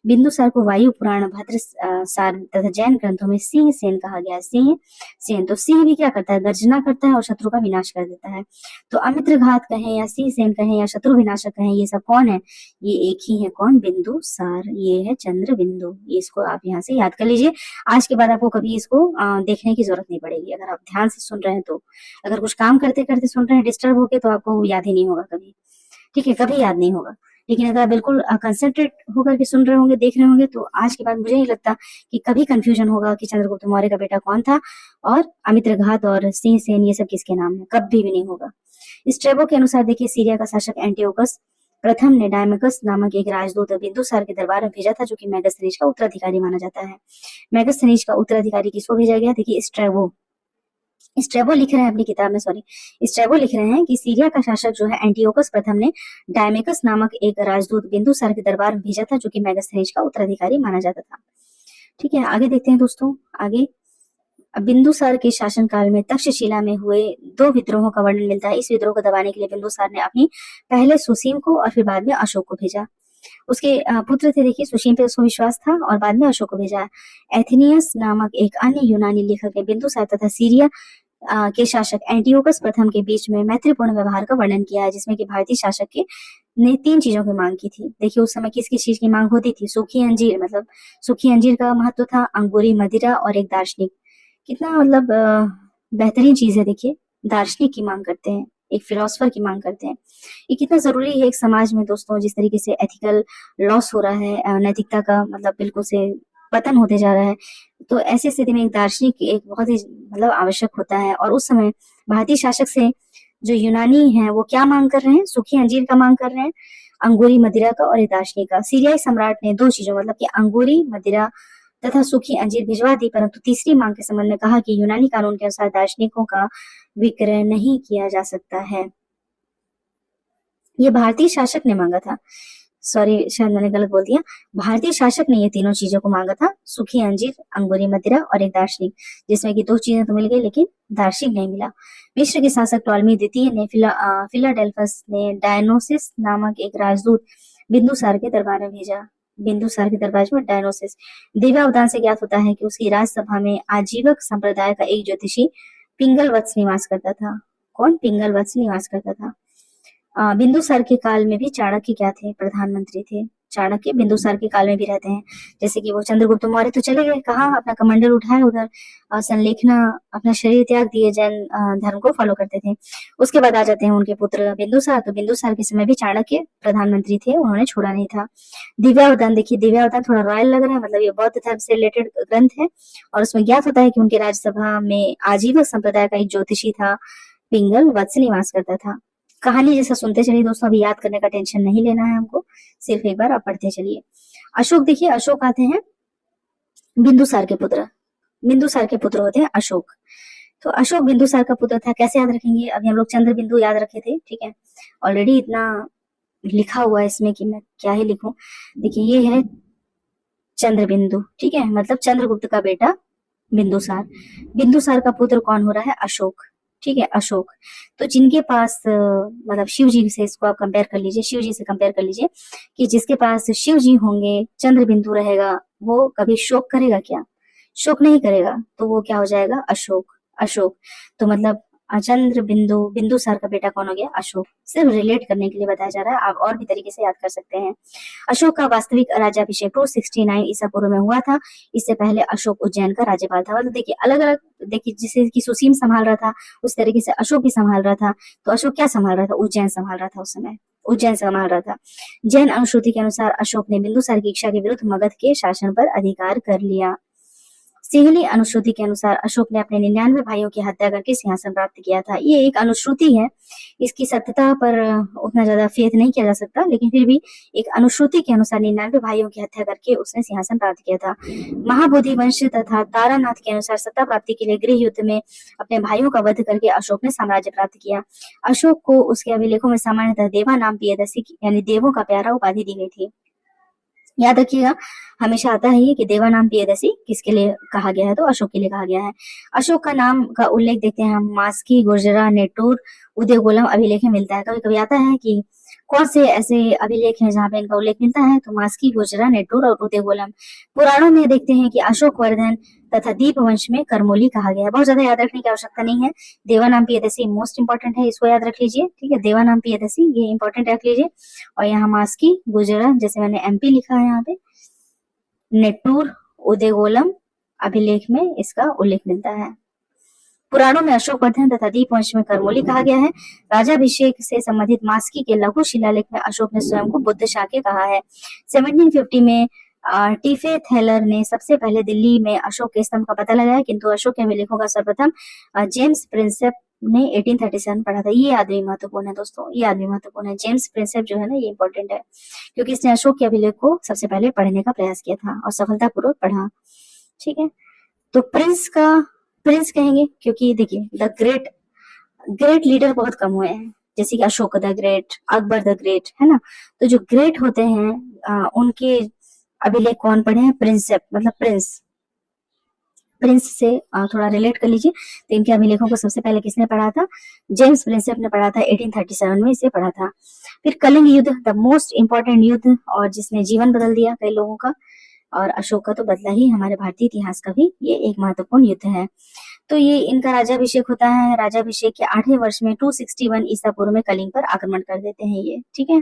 बिंदुसार को वायु पुराण, भद्र सार तथा जैन ग्रंथों में सिंह सेन कहा गया है। सिंह सेन, तो सिंह भी क्या करता है? गर्जना करता है और शत्रु का विनाश कर देता है। तो अमित्र घात कहें या सिंह सेन कहें या शत्रु विनाशक कहें, ये सब कौन है? ये एक ही है, कौन? बिंदुसार। ये है चंद्र बिंदु। ये इसको आप यहाँ से याद कर लीजिए। आज के बाद आपको कभी इसको देखने की जरूरत नहीं पड़ेगी, अगर आप ध्यान से सुन रहे हैं तो। अगर कुछ काम करते करते सुन रहे हैं डिस्टर्ब होके तो आपको याद ही नहीं होगा कभी, ठीक है, कभी याद नहीं होगा। लेकिन अगर आप बिल्कुल कंसंट्रेट होकर के सुन रहे होंगे, देख रहे होंगे, तो आज के बाद मुझे नहीं लगता कि कभी कंफ्यूजन होगा कि चंद्रगुप्त मौर्य का बेटा कौन था और अमित्र घात और सिंह सेन ये सब किसके नाम है, कभी भी नहीं होगा। स्ट्रेबो के अनुसार देखिए सीरिया का शासक एंटियोकस प्रथम ने डायमेकस नामक एक राजदूत बिंदुसार के दरबार में भेजा था, जो कि मैगस्थनीज का उत्तराधिकारी माना जाता है। मैगस्थनीज का उत्तराधिकारी किसको भेजा गया? देखिए स्ट्रेबो लिख रहे हैं अपनी किताब में, स्ट्रेबो लिख रहे हैं कि सीरिया का शासक जो है एंटियोकस प्रथम ने डायमेकस नामक एक राजदूत बिंदुसार के दरबार में भेजा था, जो कि मैगस्थनीज का उत्तराधिकारी माना जाता था। ठीक है, आगे देखते हैं दोस्तों। आगे बिंदुसार के शासनकाल में तक्षशिला में हुए 2 विद्रोहों का वर्णन मिलता है। इस विद्रोह को दबाने के लिए बिंदुसार ने अपनी पहले सुसीम को और फिर बाद में अशोक को भेजा। उसके पुत्र थे, देखिए सुशीम पे उसको विश्वास था और बाद में अशोक को भेजा। एथेनियस नामक एक अन्य यूनानी लेखक ने बिंदुसार तथा सीरिया के शासक एंटियोकस प्रथम के बीच में मैत्रीपूर्ण व्यवहार का वर्णन किया है, जिसमें कि भारतीय शासक के ने 3 चीजों की मांग की थी। देखिए उस समय किस किस चीज की मांग होती थी? सूखी अंजीर, मतलब सूखी अंजीर का महत्व था, अंगूरी मदिरा और एक दार्शनिक। कितना मतलब बेहतरीन चीज है। देखिए दार्शनिक की मांग करते हैं, एक फिलोसफर की मांग करते हैं। ये कितना जरूरी है एक समाज में दोस्तों, जिस तरीके से एथिकल लॉस हो रहा है, नैतिकता का मतलब बिल्कुल से पतन होते जा रहा है। तो ऐसी स्थिति में एक दार्शनिक एक बहुत ही मतलब आवश्यक होता है। और उस समय भारतीय शासक से जो यूनानी है वो क्या मांग कर रहे हैं? सूखी अंजीर का मांग कर रहे हैं, अंगूरी मदिरा का और एक दार्शनिक का। सीरियाई सम्राट ने 2 चीजों मतलब कि अंगूरी मदिरा तथा सूखी अंजीर भिजवा दी, परंतु तीसरी मांग के संबंध में कहा कि यूनानी कानून के अनुसार दार्शनिकों का विक्रय नहीं किया जा सकता है। ये भारतीय शासक ने मांगा था, सॉरी शायद मैंने गलत बोल दिया। भारतीय शासक ने ये तीनों चीजों को मांगा था, सूखी अंजीर, अंगूरी मदिरा और एक दार्शनिक, जिसमें कि 2 चीजें तो मिल गई लेकिन दार्शनिक नहीं मिला। मिस्र के शासक टॉलमी द्वितीय ने फिलाडेल्फस ने डायनोसिस नामक एक राजदूत बिंदुसार के दरबार में भेजा। बिंदुसार के दरबार में डायनोसिस दिव्यावदान से ज्ञात होता है कि उसकी राजसभा में आजीवक संप्रदाय का एक ज्योतिषी पिंगलवत्स निवास करता था। कौन? पिंगलवत्स निवास करता था। बिंदुसार के काल में भी चाणक्य क्या थे? प्रधानमंत्री थे। चाणक्य बिंदुसार के काल में भी रहते हैं। जैसे कि वो चंद्रगुप्त मौर्य तो चले गए, कहाँ अपना कमंडल उठाया उधर, संलेखना अपना शरीर त्याग दिए, जैन धर्म को फॉलो करते थे। उसके बाद आ जाते हैं उनके पुत्र बिंदुसार। तो बिंदुसार के समय भी चाणक्य प्रधानमंत्री थे, उन्होंने छोड़ा नहीं था। दिव्यावतान देखिए, दिव्यावतान थोड़ा रॉयल लग रहा है, मतलब ये बौद्ध धर्म से रिलेटेड ग्रंथ है और उसमें ज्ञात होता है कि उनके राज्यसभा में आजीवक संप्रदाय का एक ज्योतिषी था, पिंगल वत्स निवास करता था। कहानी जैसा सुनते चलिए दोस्तों, अभी याद करने का टेंशन नहीं लेना है हमको, सिर्फ एक बार आप पढ़ते चलिए। अशोक देखिए, अशोक आते हैं बिंदुसार के पुत्र, बिंदुसार के पुत्र होते हैं अशोक। तो अशोक बिंदुसार का पुत्र था। कैसे याद रखेंगे, अभी हम लोग चंद्र बिंदु याद रखे थे, ठीक है, ऑलरेडी इतना लिखा हुआ है इसमें कि मैं क्या ही लिखूं। देखिए ये है चंद्र बिंदु, ठीक है, मतलब चंद्रगुप्त का बेटा बिंदुसार। बिंदुसार का पुत्र कौन हो रहा है, अशोक, ठीक है, अशोक। तो जिनके पास मतलब शिव जी से इसको आप कंपेयर कर लीजिए, शिव जी से कंपेयर कर लीजिए कि जिसके पास शिव जी होंगे, चंद्र बिंदु रहेगा, वो कभी शोक करेगा क्या, शोक नहीं करेगा, तो वो क्या हो जाएगा, अशोक। अशोक तो मतलब चंद्र बिंदु, बिंदुसार का बेटा कौन हो गया, अशोक। सिर्फ रिलेट करने के लिए बताया जा रहा है, आप और भी तरीके से याद कर सकते हैं। अशोक का वास्तविक राज्याभिषेक 269 ईसा पूर्व में हुआ था। इससे पहले अशोक उज्जैन का राज्यपाल था। मतलब देखिए अलग अलग, देखिए जिसे कि सुसीम संभाल रहा था उस तरीके से अशोक भी संभाल रहा था। तो अशोक क्या संभाल रहा था, उज्जैन संभाल रहा था उस समय, उज्जैन संभाल रहा था। जैन अनुश्रुति के अनुसार अशोक ने बिंदुसार की इच्छा के विरुद्ध मगध के शासन पर अधिकार कर लिया। सिंहली अनुश्रुति के अनुसार अशोक ने अपने 99 भाइयों की हत्या करके सिंहासन प्राप्त किया था। ये एक अनुश्रुति है, इसकी सत्यता पर उतना ज्यादा फेथ नहीं किया जा सकता, लेकिन फिर भी एक अनुश्रुति के अनुसार 99 भाइयों की हत्या करके उसने सिंहासन प्राप्त किया था। महाबोधि वंश तथा तारानाथ के अनुसार सत्ता प्राप्ति के लिए गृह युद्ध में अपने भाइयों का वध करके अशोक ने साम्राज्य प्राप्त किया। अशोक को उसके अभिलेखों में सामान्यतः देवा नाम प्रियदर्शी यानी देवों का प्यारा उपाधि दी गई थी। याद रखिएगा, हमेशा आता है ये कि देवा नाम प्रियदर्शी किसके लिए कहा गया है, तो अशोक के लिए कहा गया है। अशोक का नाम का उल्लेख देखते हैं हम मास्की, गुर्जरा, नेटूर, उदयगोलम अभिलेख में मिलता है। कभी कभी आता है कि कौन से ऐसे अभिलेख हैं जहाँ पे इनका उल्लेख मिलता है, तो मास्की, गुर्जरा, नेटूर और उदयगोलम। पुराणों में देखते हैं कि अशोक वर्धन तथा दीप वंश में करमोली कहा गया है। बहुत ज्यादा याद रखने की आवश्यकता नहीं है। देवा नाम प्रियदर्शी मोस्ट इंपॉर्टेंट है, इसको याद रख लीजिए, ठीक है, देवा नाम प्रियदर्शी ये इंपॉर्टेंट रख लीजिए। और यहाँ मास्की, गुर्जरा, जैसे मैंने एमपी लिखा है यहाँ पे, नेटूर, उदयगोलम अभिलेख में इसका उल्लेख मिलता है। पुराणों में अशोक वर्धन तथा दीप वंश में करमोली कहा गया है। राजाभिषेक से संबंधित मास्की के लघु शिलालेख में अशोक ने स्वयं को बुद्ध शाक्य कहा है। 1750 में टीफे थेलर ने सबसे पहले दिल्ली में अशोक के स्तंभ का पता लगाया, किंतु अशोक के अभिलेखों का सर्वप्रथम जेम्स प्रिंसेप ने 1837 पढ़ा था। ये आदमी महत्वपूर्ण है दोस्तों, ये आदमी महत्वपूर्ण है। जेम्स प्रिंसेप जो है ना, ये इंपॉर्टेंट है क्योंकि इसने अशोक के अभिलेख को सबसे पहले पढ़ने का प्रयास किया था और सफलतापूर्वक पढ़ा, ठीक है। तो प्रिंस कहेंगे क्योंकि देखिए द ग्रेट लीडर बहुत कम हुए हैं, जैसे कि Ashok the great, Akbar the great, है ना। तो जो ग्रेट होते हैं उनके अभिलेख कौन पढ़े हैं, प्रिंसेप, मतलब प्रिंस से थोड़ा रिलेट कर लीजिए। तो इनके अभिलेखों को सबसे पहले किसने पढ़ा था, जेम्स प्रिंसेप ने पढ़ा था, 1837 में इसे पढ़ा था। फिर कलिंग युद्ध, द मोस्ट इंपॉर्टेंट युद्ध और जिसने जीवन बदल दिया कई लोगों का, और अशोक का तो बदला ही हमारे भारतीय इतिहास का भी, ये एक महत्वपूर्ण युद्ध है। तो ये इनका राज्याभिषेक होता है। राज्याभिषेक के 8वें वर्ष में 261 ईसा पूर्व में कलिंग पर आक्रमण कर देते हैं ये, ठीक है।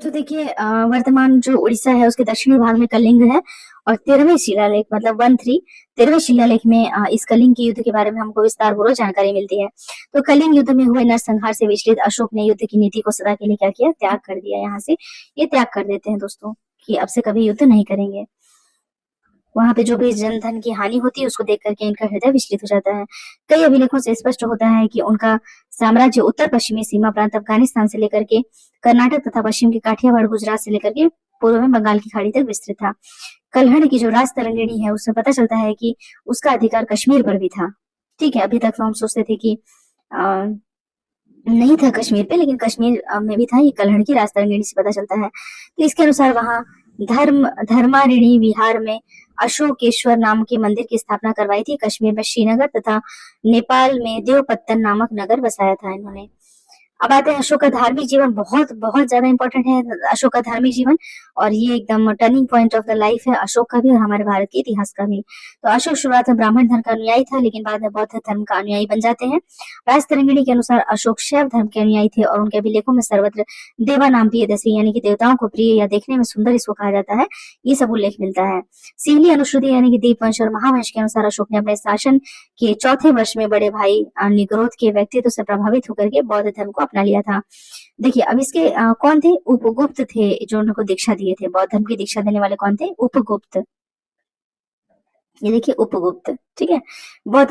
तो देखिए वर्तमान जो उड़ीसा है उसके दक्षिणी भाग में कलिंग है और 13वें शिलालेख मतलब 13वें शिलालेख में इस कलिंग के युद्ध के बारे में हमको विस्तार पूर्वक जानकारी मिलती है। तो कलिंग युद्ध में हुए नरसंहार से विचलित अशोक ने युद्ध की नीति को सदा के लिए क्या किया, त्याग कर दिया। यहाँ से ये त्याग कर देते हैं दोस्तों कि अब से कभी युद्ध नहीं करेंगे। वहां पे जो भी जनधन की हानि होती है उसको देख करके इनका हृदय विचलित हो जाता है। कई अभिलेखों से स्पष्ट होता है कि उनका साम्राज्य उत्तर पश्चिमी सीमा प्रांत अफगानिस्तान से लेकर के कर्नाटक तथा पश्चिम के काठियावाड़, गुजरात से लेकर के पूर्व में बंगाल की खाड़ी तक विस्तृत था। कल्हड़ की जो राज तरंगिणी है उससे पता चलता है कि उसका अधिकार कश्मीर पर भी था, ठीक है। अभी तक तो हम सोचते थे कि नहीं था कश्मीर पे, लेकिन कश्मीर में भी था, ये कल्हड़ की राज तरंगिणी से पता चलता है। तो इसके अनुसार वहां धर्मारिणी विहार में अशोकेश्वर नाम के मंदिर की स्थापना करवाई थी। कश्मीर में श्रीनगर तथा नेपाल में देवपत्तन नामक नगर बसाया था इन्होंने। अब आते हैं अशोक का धार्मिक जीवन, बहुत बहुत ज्यादा इंपॉर्टेंट है अशोक का धार्मिक जीवन, और ये एकदम turning point of the life है अशोक का भी और हमारे भारत के इतिहास का भी। तो अशोक शुरुआत में ब्राह्मण धर्म का अनुयायी था, लेकिन बाद में बौद्ध धर्म का अनुयायी बन जाते हैं। राजतरंगिणी के अनुसार अशोक शैव धर्म के अनुयायी थे और उनके अभिलेखों में सर्वत्र देवा नाम प्रियदर्शी यानी कि देवताओं को प्रिय या देखने में सुंदर इसको कहा जाता है, ये सब उल्लेख मिलता है। सिंहली अनुश्रुति यानी कि दीपवंश और महावंश के अनुसार अशोक ने अपने शासन के चौथे वर्ष में बड़े भाई निग्रोध के व्यक्तित्व से प्रभावित होकर के बौद्ध धर्म को अपना लिया था। देखिए अब इसके कौन थे? उपगुप्त थे जो उनको दीक्षा दिए थे, बौद्ध धर्म की दीक्षा देने वाले कौन थे? उपगुप्त। ये देखिए उपगुप्त, ठीक है, बौद्ध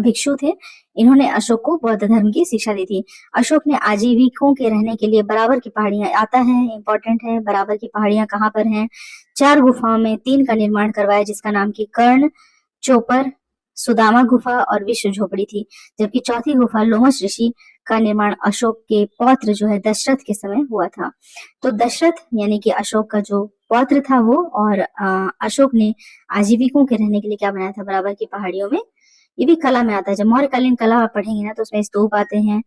भिक्षु थे। इन्होंने अशोक को बौद्ध धर्म की शिक्षा दी थी। अशोक ने आजीविकों के रहने के लिए बराबर की पहाड़ियां, आता है इंपॉर्टेंट है, बराबर की पहाड़ियां कहाँ पर हैं? 4 गुफाओं में 3 का निर्माण करवाया, जिसका नाम की कर्ण, चोपर, सुदामा गुफा और विश्व झोपड़ी थी। जबकि चौथी गुफा लोमश ऋषि का निर्माण अशोक के पौत्र जो है दशरथ के समय हुआ था। तो दशरथ यानी कि अशोक का जो पौत्र था वो, और अशोक ने आजीविकों के रहने के लिए क्या बनाया था? बराबर की पहाड़ियों में। ये भी कला में आता है, जब मौर्यकालीन कला आप पढ़ेंगे ना तो उसमें स्तूप आते हैं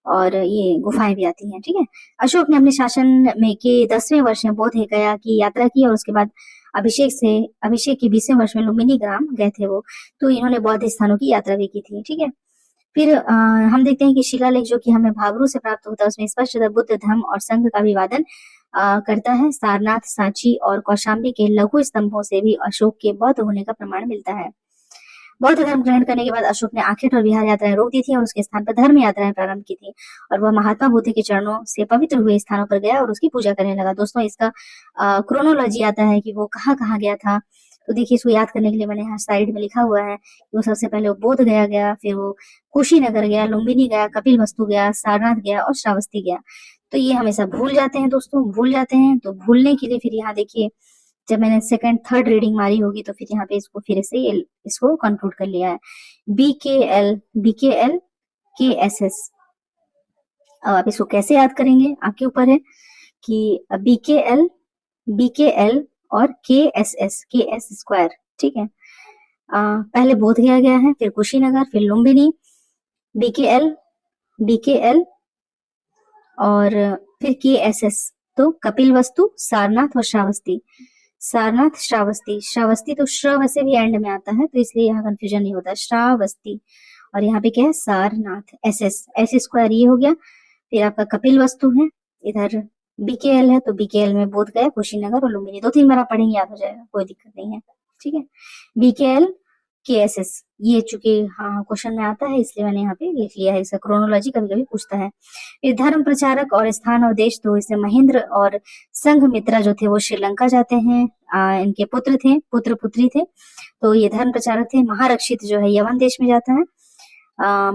और ये गुफाएं भी आती हैं, ठीक है। अशोक ने अपने शासन में के 10वें वर्ष में बोध गया की यात्रा की और उसके बाद अभिषेक के 20वें वर्ष में लुम्बिनी ग्राम गए थे वो। तो इन्होंने बौद्ध स्थानों की यात्रा भी की थी, ठीक है। फिर हम देखते हैं कि शिलालेख जो कि हमें भाबरू से प्राप्त होता है उसमें स्पष्ट बुद्ध धर्म और संघ का विवादन करता है। सारनाथ, सांची और कौशाम्बी के लघु स्तंभों से भी अशोक के बौद्ध होने का प्रमाण मिलता है। बौद्ध धर्म ग्रहण करने के बाद अशोक ने आखेट और विहार यात्राएं रोक दी थी और उसके स्थान पर धर्म यात्राएं प्रारंभ की थी, और वह महात्मा बुद्ध के चरणों से पवित्र हुए स्थानों पर गया और उसकी पूजा करने लगा। दोस्तों इसका क्रोनोलॉजी आता है कि वो कहाँ कहाँ गया था। तो देखिए इसको याद करने के लिए मैंने यहाँ साइड में लिखा हुआ है कि वो सबसे पहले वो बोध गया, फिर वो कुशीनगर गया, लुम्बिनी गया, कपिल वस्तु गया, सारनाथ गया और श्रावस्ती गया। तो ये हमेशा भूल जाते हैं दोस्तों, भूल जाते हैं। तो भूलने के लिए फिर यहाँ देखिए जब मैंने सेकंड थर्ड रीडिंग मारी होगी तो फिर यहाँ पे इसको फिर से इसको कंक्लूड कर लिया है। BKL KSS। अब आप इसको कैसे याद करेंगे आपके ऊपर है कि BKL और KS स्क्वायर, ठीक है। पहले बोध गया है, फिर कुशीनगर, फिर लुम्बिनी, BKL और फिर KSS। तो कपिल वस्तु, सारनाथ और श्रावस्ती। सारनाथ, श्रावस्ती तो श्रव से भी एंड में आता है तो इसलिए यहाँ कंफ्यूजन नहीं होता, श्रावस्ती। और यहाँ पे क्या है? सारनाथ, SS स्क्वायर ये हो गया। फिर आपका कपिल वस्तु है, इधर BKL है तो BKL में बोध गया, कुशीनगर और लुम्बिनी। 2-3 बार आप पढ़ेंगे याद हो जाएगा, कोई दिक्कत नहीं है, ठीक है। BKL KSS ये चूंकि हाँ क्वेश्चन में आता है इसलिए मैंने यहाँ पे लिख लिया है, इसका क्रोनोलॉजी कभी कभी पूछता है। फिर धर्म प्रचारक और स्थान और देश, तो इसमें महेंद्र और संघमित्रा जो थे वो श्रीलंका जाते हैं। इनके पुत्र पुत्री थे, तो ये धर्म प्रचारक थे। महारक्षित जो है यवन देश में जाता है।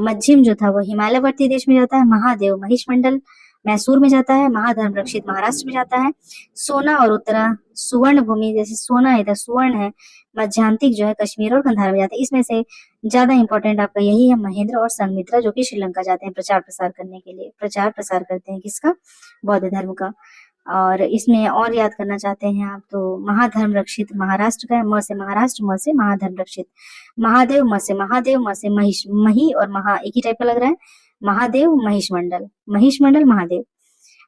मज्जिम जो था वो हिमालयवर्ती देश में जाता है। महादेव महिषमंडल मैसूर में जाता है। महाधर्म रक्षित महाराष्ट्र में जाता है। सोना और उत्तरा सुवर्ण भूमि, जैसे सोना इधर सुवर्ण है, मध्यांतिक जो है कश्मीर और गंधार में जाता है। इसमें से ज्यादा इंपॉर्टेंट आपका यही है महेंद्र और संघमित्रा जो कि श्रीलंका जाते हैं प्रचार प्रसार करने के लिए, प्रचार प्रसार करते हैं किसका? बौद्ध धर्म का। और इसमें और याद करना चाहते हैं आप तो महाधर्म रक्षित महाराष्ट्र का है, म से महाराष्ट्र, म से महाधर्म रक्षित। महादेव, म से महादेव, म से महिष, मही और महा एक ही टाइप का लग रहा है। महादेव महिषमंडल महादेव।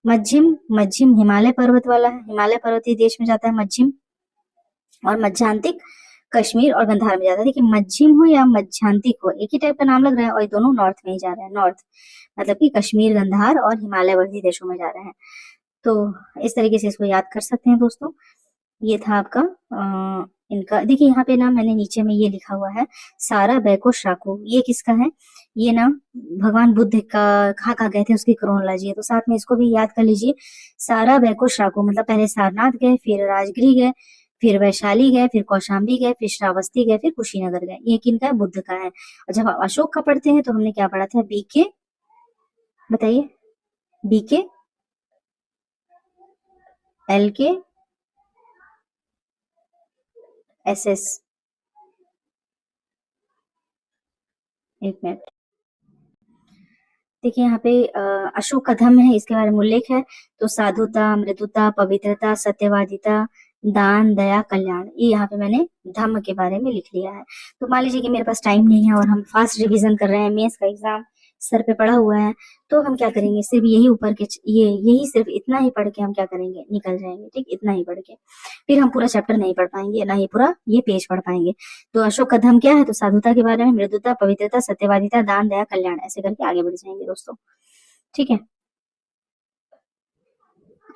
मज्जिम हिमालय पर्वत वाला है, हिमालय पर्वतीय देश में जाता है मज्जिम। और मध्यांतिक कश्मीर और गंधार में जाता है। देखिए मज्जिम हो या मध्यांतिक हो एक ही टाइप का नाम लग रहा है और ये दोनों नॉर्थ में ही जा रहे हैं। नॉर्थ मतलब कि कश्मीर, गंधार और हिमालयवर्ती देशों में जा रहे हैं। तो इस तरीके से इसको याद कर सकते हैं दोस्तों। ये था आपका इनका। देखिए यहाँ पे ना मैंने नीचे में ये लिखा हुआ है सारा बैको शाकू, ये किसका है? ये ना भगवान बुद्ध का कहाँ गए थे उसकी क्रोनोलॉजी है, तो साथ में इसको भी याद कर लीजिए। सारा बैको शाकू मतलब पहले सारनाथ गए, फिर राजगिरी गए, फिर वैशाली गए, फिर कौशाम्बी गए, फिर श्रावस्ती गए, फिर कुशीनगर गए। ये किनका है? बुद्ध का है। और जब आप अशोक का पढ़ते हैं तो हमने क्या पढ़ा था? BK, बताइए, BK LK SS। एक मिनट, देखिए यहाँ पे अशोक का धम्म है, इसके बारे में उल्लेख है। तो साधुता, मृदुता, पवित्रता, सत्यवादिता, दान, दया, कल्याण, ये यहाँ पे मैंने धम्म के बारे में लिख लिया है। तो मान लीजिए कि मेरे पास टाइम नहीं है और हम फास्ट रिवीजन कर रहे हैं, मेंस का एग्जाम सर पे पड़ा हुआ है, तो हम क्या करेंगे, सिर्फ यही ऊपर के यही सिर्फ इतना ही पढ़ के हम क्या करेंगे, निकल जाएंगे। ठीक, इतना ही पढ़ के फिर हम पूरा चैप्टर नहीं पढ़ पाएंगे, ना ही पूरा ये पेज पढ़ पाएंगे। तो अशोक का धर्म क्या है, तो साधुता के बारे में, मृदुता, पवित्रता, सत्यवादिता, दान, दया, कल्याण, ऐसे करके आगे बढ़ जाएंगे दोस्तों। ठीक है,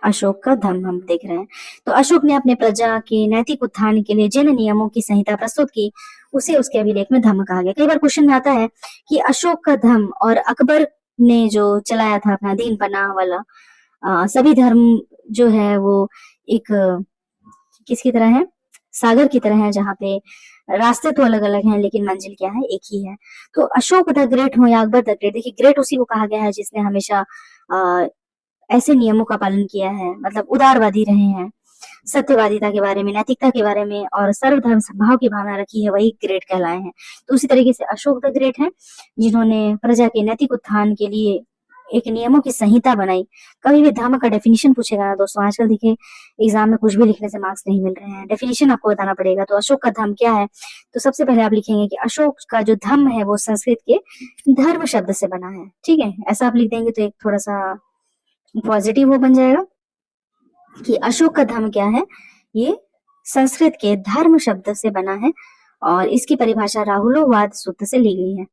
अशोक का धर्म हम देख रहे हैं। तो अशोक ने अपने प्रजा के नैतिक उत्थान के लिए जिन नियमों की संहिता प्रस्तुत की, उसे उसके अभिलेख में धम्म कहा गया। कई बार क्वेश्चन में आता है कि अशोक का धर्म और अकबर ने जो चलाया था अपना दीन पनाह वाला, सभी धर्म जो है वो एक किसकी तरह है, सागर की तरह है, जहाँ पे रास्ते तो अलग अलग हैं लेकिन मंजिल क्या है, एक ही है। तो अशोक द ग्रेट हो या अकबर द ग्रेट, देखिए ग्रेट उसी को कहा गया है जिसने हमेशा ऐसे नियमों का पालन किया है, मतलब उदारवादी रहे हैं, सत्यवादिता के बारे में, नैतिकता के बारे में और सर्वधर्म सद्भाव की भावना रखी है, वही ग्रेट कहलाए हैं। तो उसी तरीके से अशोक द ग्रेट हैं, जिन्होंने प्रजा के नैतिक उत्थान के लिए एक नियमों की संहिता बनाई। कभी भी धर्म का डेफिनेशन पूछेगा ना दोस्तों, आजकल देखिए एग्जाम में कुछ भी लिखने से मार्क्स नहीं मिल रहे हैं, डेफिनेशन आपको बताना पड़ेगा। तो अशोक का धर्म क्या है, तो सबसे पहले आप लिखेंगे कि अशोक का जो धर्म है वो संस्कृत के धर्म शब्द से बना है। ठीक है, ऐसा आप लिख देंगे तो एक थोड़ा सा पॉजिटिव वो बन जाएगा कि अशोक का धर्म क्या है, ये संस्कृत के धर्म शब्द से बना है और इसकी परिभाषा राहुलोवाद सूत्र से ली गई है।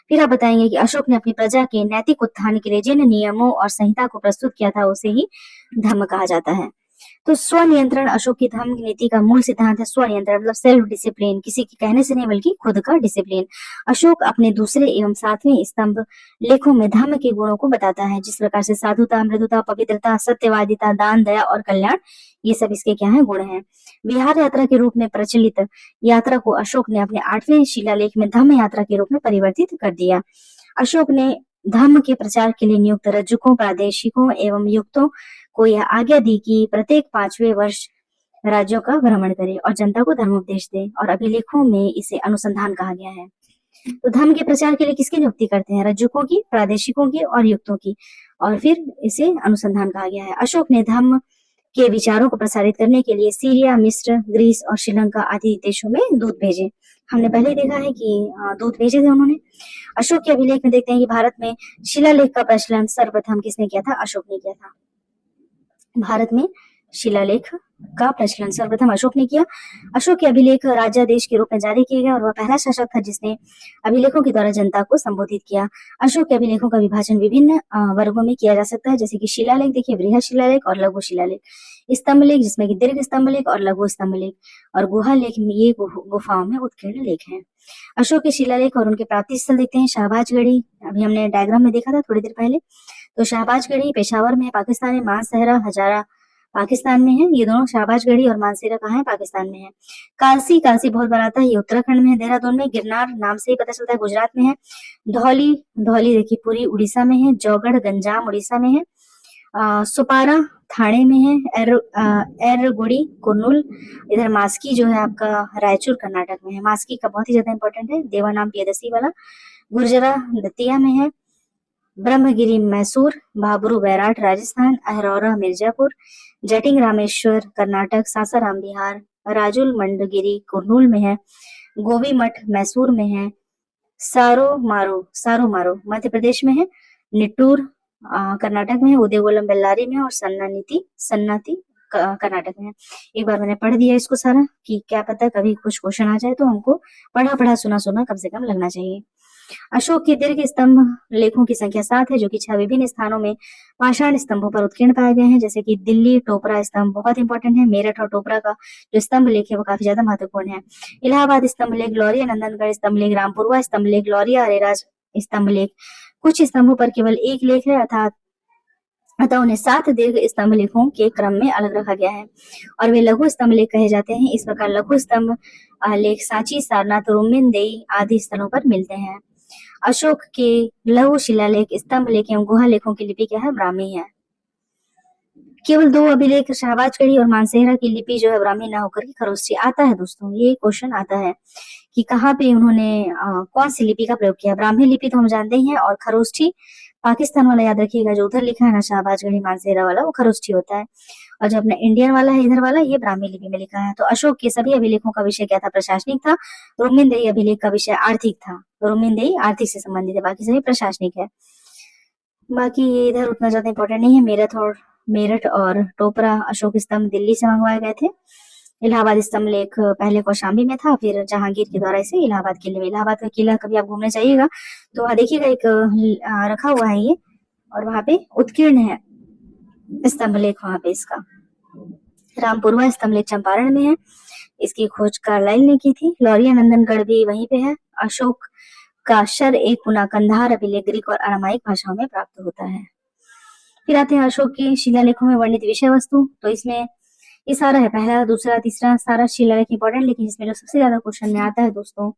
फिर आप बताएंगे कि अशोक ने अपनी प्रजा के नैतिक उत्थान के लिए जिन नियमों और संहिता को प्रस्तुत किया था उसे ही धर्म कहा जाता है। तो स्वनियंत्रण अशोक की धर्म नीति का मूल सिद्धांत है। स्वनियंत्रण मतलब सेल्फ डिसिप्लिन, किसी के कहने से नहीं बल्कि खुद का डिसिप्लिन। अशोक अपने दूसरे एवं सातवें स्तंभ लेखों में धर्म के गुणों को बताता है, जिस प्रकार से साधुता, मृदुता, पवित्रता, सत्यवादिता, दान, दया और कल्याण, ये सब इसके क्या है, गुण हैं। विहार यात्रा के रूप में प्रचलित यात्रा को अशोक ने अपने 8वें शिलालेख में धम्म यात्रा के रूप में परिवर्तित कर दिया। अशोक ने धर्म के प्रचार के लिए नियुक्त रज्जुकों, प्रादेशिकों एवं युक्तों को यह आज्ञा दी कि प्रत्येक 5वें वर्ष राज्यों का भ्रमण करे और जनता को धर्मोपदेश दे, और अभिलेखों में इसे अनुसंधान कहा गया है। तो धर्म के प्रचार के लिए किसकी नियुक्ति करते हैं, रज्जुकों की, प्रादेशिकों की और युक्तों की, और फिर इसे अनुसंधान कहा गया है। अशोक ने धर्म के विचारों को प्रसारित करने के लिए सीरिया, मिस्र, ग्रीस और श्रीलंका आदि देशों में दूत भेजे। हमने पहले देखा है कि दूत भेजे थे उन्होंने। अशोक के अभिलेख में देखते हैं कि भारत में शिलालेख का प्रचलन सर्वप्रथम किसने किया था, अशोक ने किया था। भारत में शिलालेख का प्रचलन सर्वप्रथम अशोक ने किया। अशोक के अभिलेख राजादेश के रूप में जारी किए गए और वह पहला शासक था जिसने अभिलेखों के द्वारा जनता को संबोधित किया। अशोक के अभिलेखों का विभाजन विभिन्न वर्गों में किया जा सकता है, जैसे कि शिलालेख देखिए, बृहद शिलालेख और लघु शिलालेख, स्तंभलेख जिसमें कि दीर्घ स्तंभलेख और लघु स्तंभलेख, और गुहा लेख में ये गुफाओं में उत्कीर्ण लेख हैं। अशोक के शिलालेख और उनके प्राप्ति स्थल देखते हैं। शाहबाजगढ़ी, अभी हमने डायग्राम में देखा था थोड़ी देर पहले, तो शाहबाजगढ़ी पेशावर में है, पाकिस्तान में, मानसहरा हजारा पाकिस्तान में है, ये दोनों शाहबाजगढ़ी और मानसेरा कहाँ है, पाकिस्तान में है। कालसी, कालसी बहुत बनाता है, ये उत्तराखंड में है। देहरादून में, गिरनार नाम से ही पता चलता है गुजरात में है। धौली, धौली देखिए पूरी उड़ीसा में है। जौगढ़ गंजाम उड़ीसा में है। सुपारा थाने में है। एरगुड़ी कुर्नूल, इधर मास्की जो है आपका रायचूर कर्नाटक में है। मास्की का बहुत ही ज्यादा इंपॉर्टेंट है, देवानाम पियदसी वाला। गुर्जरा दतिया में है। ब्रह्मगिरी मैसूर, भाबरू बैराट राजस्थान, अहरौरा मिर्जापुर, जटिंग रामेश्वर कर्नाटक, सासाराम बिहार, राजुल मंडगिरी कुर्नूल में है। गोवी मठ मैसूर में है। सारो मारो मध्य प्रदेश में है। निट्टूर कर्नाटक में है। उदयगोलम बेल्लारी में है और सन्नाती कर्नाटक में है। एक बार मैंने पढ़ दिया इसको सारा कि क्या पता कभी कुछ क्वेश्चन आ जाए तो हमको पढ़ा सुना कम से कम लगना चाहिए। अशोक के दीर्घ स्तंभ लेखों की संख्या 7 है, जो कि 6 विभिन्न स्थानों में पाषाण स्तंभों पर उत्कीर्ण पाए गए हैं, जैसे कि दिल्ली टोपरा स्तंभ बहुत इंपॉर्टेंट है। मेरठ और टोपरा का जो स्तंभ लेख है वो काफी ज्यादा महत्वपूर्ण है। इलाहाबाद स्तंभ लेख, लौरिया नंदनगढ़ स्तंभ लेख, रामपुरवा स्तंभ लेख, लौरिया अरेराज स्तंभ लेख। कुछ स्तंभों पर केवल एक लेख है, अतः उन्हें 7 दीर्घ स्तंभ लेखों के क्रम में अलग रखा गया है और वे लघु स्तंभ लेख कहे जाते हैं। इस प्रकार लघु स्तंभ लेख सांची, सारनाथ, रुमिनदेई आदि स्थलों पर मिलते हैं। अशोक के लघु शिलालेख, स्तंभ लेख एवं गुहा लेखों की लिपि क्या है, ब्राह्मी है। केवल 2 अभिलेख शाहबाजगढ़ी और मानसेरा की लिपि जो है ब्राह्मी ना होकर के खरोष्ठी आता है। दोस्तों ये क्वेश्चन आता है कि कहाँ पे उन्होंने कौन सी लिपि का प्रयोग किया। ब्राह्मी लिपि तो हम जानते ही हैं, और खरोष्ठी पाकिस्तान वाला याद रखिएगा, जो उधर लिखा है ना शाहबाजगढ़ी मानसेरा वाला, वो खरोष्ठी होता है। और जो अपना इंडियन वाला है इधर वाला, ये ब्राह्मी लिपि में लिखा है। तो अशोक के सभी अभिलेखों का विषय क्या था? प्रशासनिक था। रोमिनदेही अभिलेख का विषय आर्थिक था। रोमिनदेही आर्थिक से संबंधित है, बाकी सभी प्रशासनिक है। बाकी ये इधर उतना ज्यादा इंपॉर्टेंट नहीं है। मेरठ और टोपरा अशोक स्तंभ दिल्ली से मंगवाए गए थे। इलाहाबाद स्तंभ लेख पहले कौशाम्बी में था, फिर जहांगीर के द्वारा इसे इलाहाबाद किले में। इलाहाबाद का किला कभी आप घूमने जाइएगा तो वहां देखिएगा एक रखा हुआ है ये, और वहां पे उत्कीर्ण है स्तंभ लेख वहां पे इसका। रामपुरवा स्तंभ लेख चंपारण में है। इसकी खोज कार्लाइल ने की थी। लौरिया नंदनगढ़ भी वहीं पे है। अशोक का शर एक पुना कंधार अभिलेख ग्रीक और अरामाइक भाषाओं में प्राप्त होता है। फिर आते हैं अशोक के शिलालेखों में वर्णित विषय वस्तु। तो इसमें ये सारा है, पहला दूसरा तीसरा सारा शिलालेख इंपॉर्टेंट, लेकिन इसमें जो सबसे ज्यादा क्वेश्चन में आता है दोस्तों,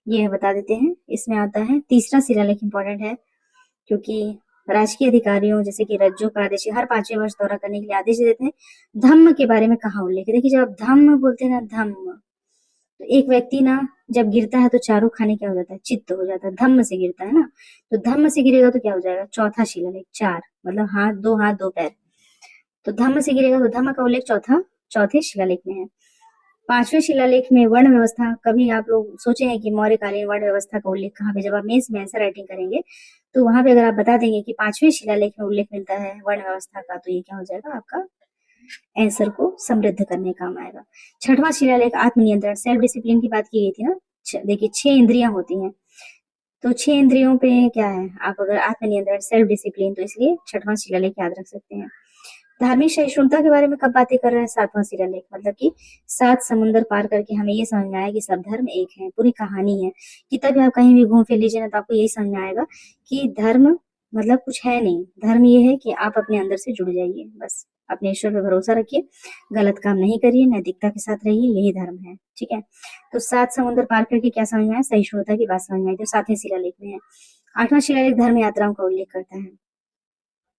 ये बता देते हैं। इसमें आता है तीसरा शिलालेख इंपॉर्टेंट है, क्योंकि राजकीय अधिकारियों जैसे कि रज्जु प्रादेशिक हर 5वें वर्ष दौरा करने के लिए आदेश देते हैं। धम्म के बारे में कहाँ उल्लेख है? देखिए, जब आप धम्म बोलते हैं ना, धम्म, तो एक व्यक्ति ना जब गिरता है तो चारों खाने क्या हो जाता है? चित्त हो जाता है। धम्म से गिरता है ना, तो धम्म से गिरेगा तो क्या हो जाएगा? चौथा शिलालेख। चार मतलब हाथ दो पैर, तो धम्म से गिरेगा तो धम्म का उल्लेख चौथे शिलालेख में है। 5वें शिलालेख में वर्ण व्यवस्था, कभी आप लोग सोचे हैं कि मौर्यकालीन वर्ण व्यवस्था का उल्लेख कहाँ पे? जब आप मेंस में आंसर राइटिंग करेंगे तो वहां पे अगर आप बता देंगे कि 5वें शिलालेख में उल्लेख मिलता है वर्ण व्यवस्था का, तो ये क्या हो जाएगा? आपका आंसर को समृद्ध करने काम आएगा। 6वां शिलालेख आत्मनियंत्रण, सेल्फ डिसिप्लिन की बात की गई थी ना। देखिए 6 इंद्रियां होती हैं, तो 6 इंद्रियों पे क्या है? आप अगर आत्मनियंत्रण, सेल्फ डिसिप्लिन, तो इसलिए 6वां शिलालेख याद रख सकते हैं। धार्मिक सहिष्णुता के बारे में कब बातें कर रहे हैं? 7वां शिलालेख, मतलब कि 7 समुद्र पार करके हमें ये समझ में आया कि सब धर्म एक है। पूरी कहानी है कि तभी आप कहीं भी घूम फिर लीजिए ना, तो आपको यही समझ में आएगा कि धर्म मतलब कुछ है नहीं। धर्म ये है कि आप अपने अंदर से जुड़ जाइए, बस अपने ईश्वर पर भरोसा रखिए, गलत काम नहीं करिए, नैतिकता के साथ रहिए, यही धर्म है। ठीक है, तो 7 समुद्र पार करके क्या समझ में आया? सहिष्णुता की बात समझ में आई, जो 7वें शिलालेख में है। 8वां शिलालेख धर्म यात्राओं का उल्लेख करता है।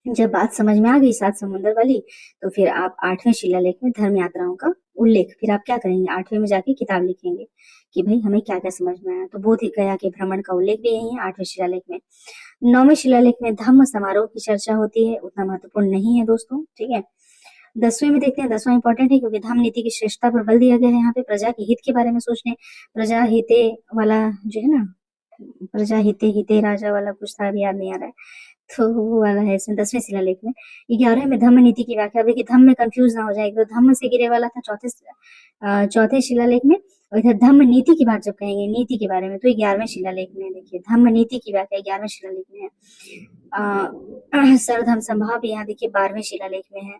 जब बात समझ में आ गई 7 समुद्र वाली, तो फिर आप 8वें शिलालेख में धर्म यात्राओं का उल्लेख, फिर आप क्या करेंगे? 8वें में जाके किताब लिखेंगे कि भाई हमें क्या क्या समझ में आया। तो बोध गया के भ्रमण का उल्लेख भी यही है 8वें शिलालेख में। 9वें शिलालेख में धम्म समारोह की चर्चा होती है, उतना महत्वपूर्ण नहीं है दोस्तों। ठीक है, 10वें में देखते हैं। 10वां इंपॉर्टेंट है क्योंकि धम्म नीति की श्रेष्ठता पर बल दिया गया है। यहाँ पे प्रजा के हित के बारे में सोचने, प्रजा हिते वाला जो है ना, प्रजा हिते हिते राजा वाला कुछ था, अभी याद नहीं आ रहा है, तो वो वाला है इसमें 10वें शिलालेख में। 11वें में धम्म नीति की व्याख्या। देखिए धम्म में कंफ्यूज ना हो जाए, तो धम्म से गिरे वाला था चौथे शिलालेख में, और इधर धम्म नीति की बात जब कहेंगे नीति के बारे में, तो 11वें शिलालेख में। देखिए धम्म नीति की व्याख्या 11वें शिलालेख में है। सरधम संभाव यहाँ देखिए 12वें शिलालेख में है।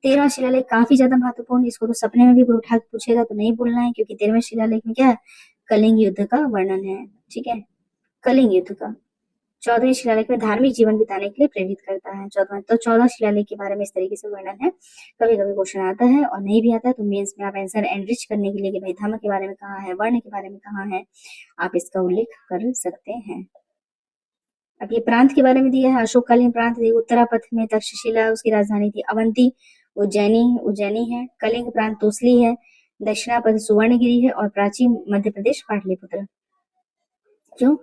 13वां शिलालेख काफी ज्यादा महत्वपूर्ण, इसको तो सपने में भी कोई उठा के पूछेगा तो नहीं भूलना है, क्योंकि 13वें शिलालेख में क्या है? कलिंग युद्ध का वर्णन है। ठीक है, कलिंग युद्ध का। 14वें शिलालेख में धार्मिक जीवन बिताने के लिए प्रेरित करता है। 14 शिलालेख के बारे में इस तरीके से वर्णन है। कभी कभी क्वेश्चन आता है और नहीं भी आता है, तो मेंस में आप आंसर एनरिच करने के लिए कि भाई धर्म के बारे में कहाँ है, वर्ण के बारे में कहाँ है, आप इसका उल्लेख कर सकते हैं। अब ये प्रांत के बारे में दिया है। अशोककालीन प्रांत उत्तरापथ में तक्षशिला उसकी राजधानी थी। अवंती उज्जैनी है। कलिंग प्रांत तोसली है। दक्षिणापथ सुवर्णगिरी है, और प्राचीन मध्य प्रदेश पाटलिपुत्र। क्यों?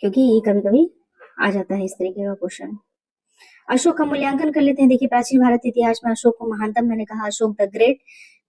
क्योंकि ये कभी कभी आ जाता है इस तरीके का क्वेश्चन। अशोक का मूल्यांकन कर लेते हैं। देखिए प्राचीन भारत इतिहास में अशोक को महानतम, मैंने कहा अशोक द ग्रेट,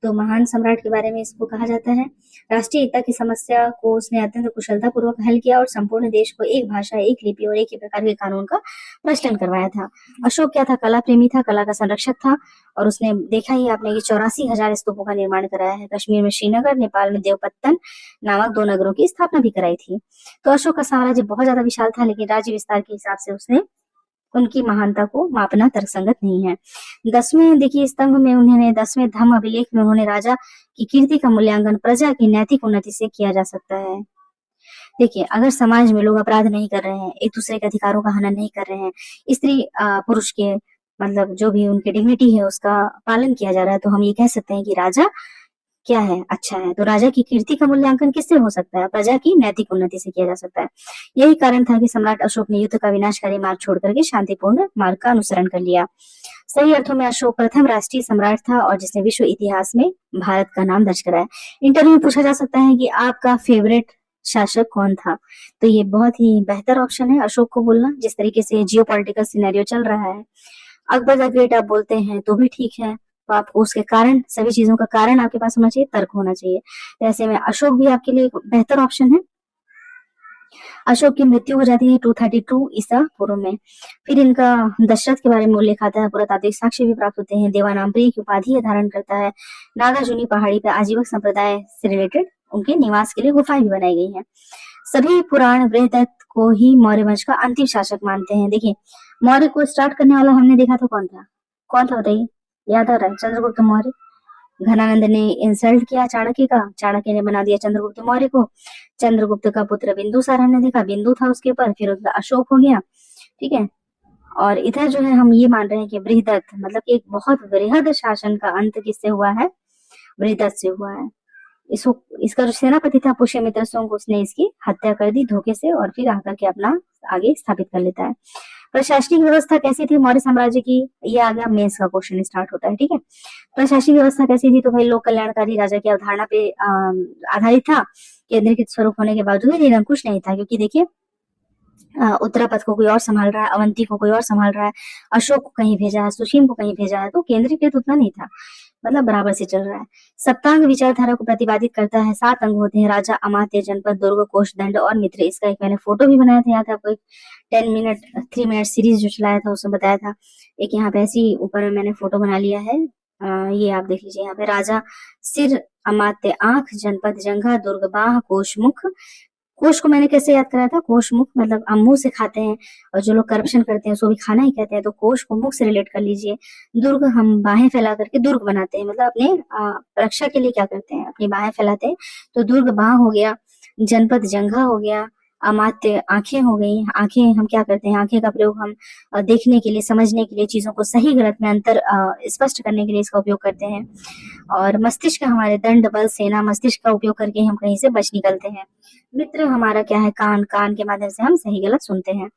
तो महान सम्राट के बारे में इसको कहा जाता है। राष्ट्रीय एकता की समस्या को उसने अत्यंत कुशलता पूर्वक हल किया, और संपूर्ण देश को एक भाषा, एक लिपि और एक ही प्रकार के कानून का प्रचलन करवाया था। अशोक क्या था? कला प्रेमी था, कला का संरक्षक था, और उसने देखा ही आपने कि 84,000 स्तूपों का निर्माण कराया है। कश्मीर में श्रीनगर, नेपाल में देवपत्तन नामक 2 नगरों की स्थापना भी कराई थी। तो अशोक का साम्राज्य बहुत ज्यादा विशाल था, लेकिन राज्य विस्तार के हिसाब से उसने उनकी महानता को मापना तर्कसंगत नहीं है। 10वें देखिए स्तंभ में उन्होंने 10वें धम्म अभिलेख में उन्होंने राजा की कीर्ति का मूल्यांकन प्रजा की नैतिक उन्नति से किया जा सकता है। देखिए अगर समाज में लोग अपराध नहीं कर रहे हैं, एक दूसरे के अधिकारों का हनन नहीं कर रहे हैं, स्त्री पुरुष के मतलब जो भी उनकी डिग्निटी है उसका पालन किया जा रहा है, तो हम ये कह सकते हैं कि राजा क्या है? अच्छा है। तो राजा की कीर्ति का मूल्यांकन किससे हो सकता है? प्रजा की नैतिक उन्नति से किया जा सकता है। यही कारण था कि सम्राट अशोक ने युद्ध का विनाशकारी मार्ग छोड़ करके शांतिपूर्ण मार्ग का अनुसरण कर लिया। सही अर्थों में अशोक प्रथम राष्ट्रीय सम्राट था, और जिसने विश्व इतिहास में भारत का नाम दर्ज कराया। इंटरव्यू में पूछा जा सकता है कि आपका फेवरेट शासक कौन था? तो ये बहुत ही बेहतर ऑप्शन है अशोक को बोलना, जिस तरीके से जियो पॉलिटिकल सिनेरियो चल रहा है। अकबर द ग्रेट आप बोलते हैं तो भी ठीक है, तो आपको उसके कारण, सभी चीजों का कारण आपके पास होना चाहिए, तर्क होना चाहिए। तो ऐसे में अशोक भी आपके लिए एक बेहतर ऑप्शन है। अशोक की मृत्यु हो जाती है 232 ईसा पूर्व में। फिर इनका दशरथ के बारे में उल्लेख आता है, पुरातात्विक साक्ष्य भी प्राप्त होते हैं। देवानाम्बरी की उपाधि धारण करता है। नागार्जुनी पहाड़ी पे आजीवक संप्रदाय से रिलेटेड उनके निवास के लिए गुफाएं भी बनाई गई हैं। सभी पुराण बृहदत्त को ही मौर्य वंश का अंतिम शासक मानते हैं। देखिए, मौर्य को स्टार्ट करने वाला हमने देखा था कौन था बताइए, याद आ रहा है? चंद्रगुप्त मौर्य। घनानंद ने इंसल्ट किया चाणक्य का, चाणक्य ने बना दिया चंद्रगुप्त मौर्य को। चंद्रगुप्त का पुत्र बिंदुसार हमने देखा, बिंदु था उसके ऊपर, फिर उसका अशोक हो गया। ठीक है, और इधर जो है हम ये मान रहे हैं कि बृहदत्त मतलब एक बहुत वृहद शासन का अंत किससे हुआ है? बृहदत्त से हुआ है। इसका जो सेनापति था पुष्यमित्र शुंग, उसने इसकी हत्या कर दी धोखे से, और फिर आकर के अपना आगे स्थापित कर लेता है। प्रशासनिक व्यवस्था कैसी थी मौर्य साम्राज्य की? ये आ गया मेंस का क्वेश्चन स्टार्ट होता है। ठीक है, प्रशासनिक व्यवस्था कैसी थी? तो भाई लोक कल्याणकारी राजा की अवधारणा पे आधारित था। केंद्रीकृत स्वरूप होने के बावजूद भी निरंकुश नहीं था, क्योंकि देखिए उत्तरापथ को कोई और संभाल रहा है, अवंती को कोई और संभाल रहा है, अशोक को कहीं भेजा है, सुशील को कहीं भेजा है, तो केंद्रीकृत उतना नहीं था, मतलब बराबर से चल रहा है। सप्तांग विचारधारा को प्रतिपादित करता है। 7 अंग होते हैं: राजा, अमात्य, जनपद, दुर्ग, कोष, दंड और मित्र। इसका एक मैंने फोटो भी बनाया था, याद है आपको? 3 मिनट सीरीज जो चलाया था उसमें बताया था। एक यहाँ पे ऐसी ऊपर में मैंने फोटो बना लिया है, ये आप देख लीजिए। यहाँ पे राजा सिर, अमात्य आंख, जनपद जंघा, दुर्ग बाह, कोष मुख। कोष को मैंने कैसे याद कराया था? कोष मुख मतलब हम मुंह से खाते हैं, और जो लोग करप्शन करते हैं उसको भी खाना ही कहते हैं, तो कोष को मुख से रिलेट कर लीजिए। दुर्ग हम बाहें फैला करके दुर्ग बनाते हैं, मतलब अपने रक्षा के लिए क्या करते हैं? अपनी बाहें फैलाते हैं, तो दुर्ग बाह हो गया। जनपद जंघा हो गया। अमात्य आंखें हो गई। आंखें हम क्या करते हैं? आंखें का प्रयोग हम देखने के लिए, समझने के लिए, चीजों को सही गलत में अंतर स्पष्ट करने के लिए इसका उपयोग करते हैं। और मस्तिष्क हमारे दंड, बल, सेना, मस्तिष्क का उपयोग करके हम कहीं से बच निकलते हैं। मित्र हमारा क्या है? कान, कान के माध्यम से हम सही गलत सुनते हैं।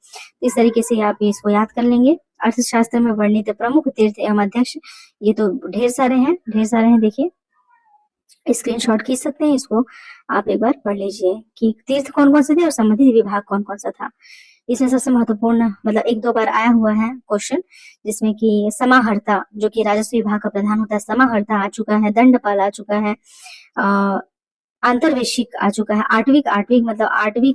इस तरीके से आप इसको याद कर लेंगे। अर्थशास्त्र में वर्णित प्रमुख तीर्थ एवं अध्यक्ष, ये तो ढेर सारे हैं, देखिए स्क्रीनशॉट खींच सकते हैं, इसको आप एक बार पढ़ लीजिए कि तीर्थ कौन कौन से थे और संबंधित विभाग कौन कौन सा था। इसमें सबसे महत्वपूर्ण, मतलब 1-2 बार आया हुआ है क्वेश्चन, जिसमें कि समाहर्ता, जो कि राजस्व विभाग का प्रधान होता है, समाहर्ता आ चुका है, दंडपाल आ चुका है, अंतर्वेशिक आ चुका है, आठवीं मतलब 8वीं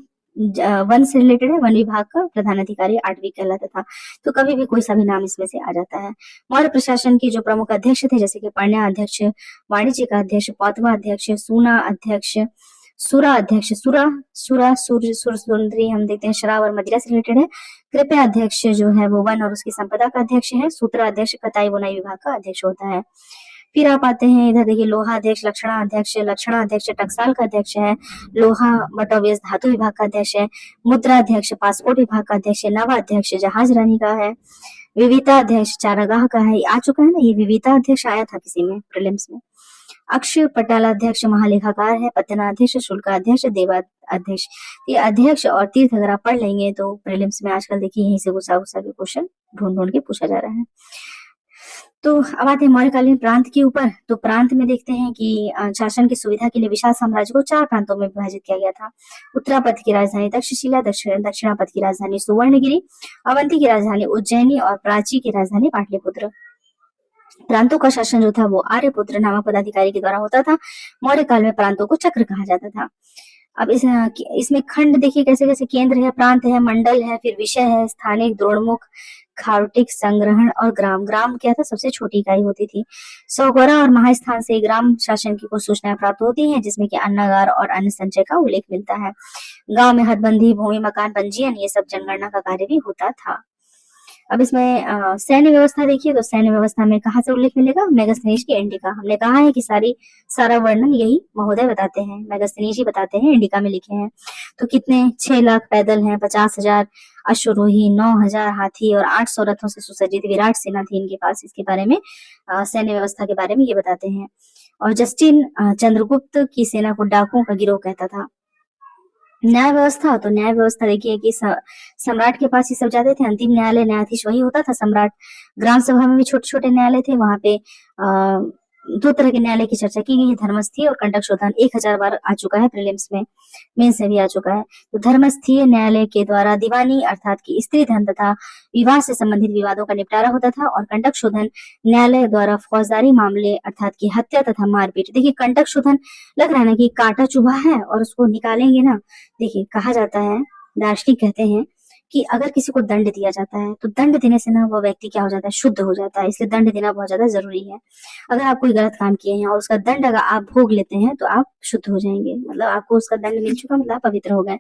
वन से रिलेटेड है, वन विभाग का प्रधान अधिकारी 8वीं कहलाता था। तो कभी भी कोई सा भी नाम इसमें से आ जाता है। मौर्य प्रशासन के जो प्रमुख अध्यक्ष थे, जैसे कि पण्या अध्यक्ष, वाणिज्य का अध्यक्ष, पौतवा अध्यक्ष, सूना अध्यक्ष, सुरा अध्यक्ष, सुरसुंदरी हम देखते हैं शराब और मदिरा से रिलेटेड है। कृपया अध्यक्ष जो है वो वन और उसकी संपदा का अध्यक्ष है। सूत्रा अध्यक्ष कताई बुनाई विभाग का अध्यक्ष होता है। फिर आप आते हैं इधर, देखिए लोहा अध्यक्ष, लक्षणा अध्यक्ष टकसाल का अध्यक्ष है। लोहा बटोवेस धातु विभाग का अध्यक्ष है। मुद्रा अध्यक्ष पासपोर्ट विभाग का अध्यक्ष है। नवा अध्यक्ष जहाज रानी का है। विविता अध्यक्ष चारागाह का है, आ चुका है ना, ये विविता अध्यक्ष आया था किसी में प्रीलिम्स में। अक्ष पटालाध्यक्ष महालेखाकार है। पत्तनाध्यक्ष, शुल्काध्यक्ष, देवाध्यक्ष। ये अध्यक्ष और तीर्थ अगर आप पढ़ लेंगे तो प्रीलिम्स में आजकल देखिए यहीं से गुस्सा के क्वेश्चन ढूंढ के पूछा जा रहा है। तो अब आते हैं मौर्यकालीन प्रांत के ऊपर। तो प्रांत में देखते हैं कि शासन की सुविधा के लिए विशाल साम्राज्य को 4 प्रांतों में विभाजित किया गया था। उत्तरापथ की राजधानी तक्षशिला, दक्षिणापथ की राजधानी सुवर्णगिरी, अवंती की राजधानी उज्जैनी और प्राची की राजधानी पाटलिपुत्र। प्रांतों का शासन जो था वो आर्यपुत्र नामक पदाधिकारी के द्वारा होता था। मौर्य काल में प्रांतों को चक्र कहा जाता था। अब इसमें खंड देखिए कैसे कैसे, केंद्र है, प्रांत है, मंडल है, फिर विषय है, स्थानिक, द्रोणमुख, खावटिक, संग्रहण और ग्राम। ग्राम क्या था? सबसे छोटी इकाई होती थी। सौगोरा और महास्थान से ग्राम शासन की कुछ सूचनाएं प्राप्त होती हैं, जिसमें कि अन्नागार और अन्य संचय का उल्लेख मिलता है। गांव में हदबंदी, भूमि मकान पंजीयन, ये सब जनगणना का कार्य भी होता था। अब इसमें सैन्य व्यवस्था देखिए, तो सैन्य व्यवस्था में कहाँ से उल्लेख मिलेगा? मेगास्थनीज की इंडिका। हमने कहा है कि सारा वर्णन यही महोदय बताते हैं, मेगास्थनीज ही बताते हैं, इंडिका में लिखे हैं। तो कितने? 6 लाख पैदल हैं, 50,000 अश्वरोही, 9,000 हाथी और 800 रथों से सुसज्जित विराट सेना थी इनके पास। इसके बारे में सैन्य व्यवस्था के बारे में ये बताते हैं। और जस्टिन चंद्रगुप्त की सेना को डाकुओं का गिरोह कहता था। न्याय व्यवस्था, तो न्याय व्यवस्था देखिए कि सम्राट के पास ही सब जाते थे। अंतिम न्यायालय न्यायाधीश वही होता था सम्राट। ग्राम सभा में भी छोटे छोटे न्यायालय थे, वहां पे दो तरह के न्यायालय की चर्चा की गई है, धर्मस्थीय और कंटक शोधन। 1000 बार आ चुका है प्रीलिम्स में, मेंस में भी आ चुका है। तो धर्मस्थीय न्यायालय के द्वारा दीवानी अर्थात की स्त्री धन तथा विवाह से संबंधित विवादों का निपटारा होता था, और कंटक शोधन न्यायालय द्वारा फौजदारी मामले अर्थात की हत्या तथा मारपीट। देखिए कंटक शोधन लग रहा है ना कि कांटा चुभा है और उसको निकालेंगे ना। देखिए कहा जाता है, दार्शनिक कहते हैं कि अगर किसी को दंड दिया जाता है तो दंड देने से ना वो व्यक्ति क्या हो जाता है, शुद्ध हो जाता है, इसलिए दंड देना बहुत ज्यादा जरूरी है। अगर आप कोई गलत काम किए हैं और उसका दंड अगर आप भोग लेते हैं तो आप शुद्ध हो जाएंगे, मतलब आपको उसका दंड मिल चुका, मतलब आप पवित्र हो गए।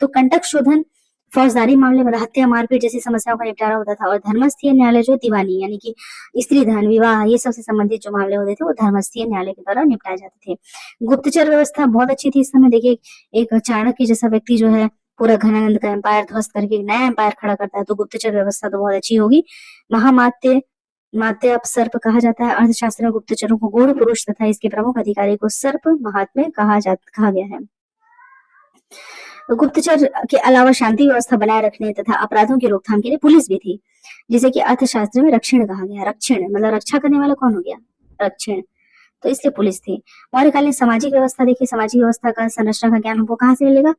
तो कंटक शोधन फौजदारी मामले मतलब हत्या मारपीट जैसी समस्याओं का निपटारा होता था, और धर्मस्थीय न्यायालय जो दीवानी यानी कि स्त्री धन विवाह ये सब से संबंधित जो मामले होते थे वो धर्मस्थीय न्यायालय के द्वारा निपटाए जाते थे। गुप्तचर व्यवस्था बहुत अच्छी थी इस समय। देखिए एक चाणक्य जैसा व्यक्ति जो है पूरा घनानंद का एम्पायर ध्वस्त करके एक नया एम्पायर खड़ा करता है, तो गुप्तचर व्यवस्था तो बहुत अच्छी होगी। महामात्य मात्य सर्प कहा जाता है। अर्थशास्त्र में गुप्तचरों को गूढ़ पुरुष तथा इसके प्रमुख अधिकारी को सर्प महात्म्य कहा गया है। गुप्तचर के अलावा शांति व्यवस्था बनाए रखने तथा अपराधों की रोकथाम के लिए पुलिस भी थी, जिसे कि अर्थशास्त्र में रक्षण कहा गया। रक्षण मतलब रक्षा करने वाला कौन हो गया, रक्षण, तो इसलिए पुलिस थी। मौर्यकालीन सामाजिक व्यवस्था, देखिए सामाजिक व्यवस्था का संरचना का ज्ञान हमको कहाँ से मिलेगा,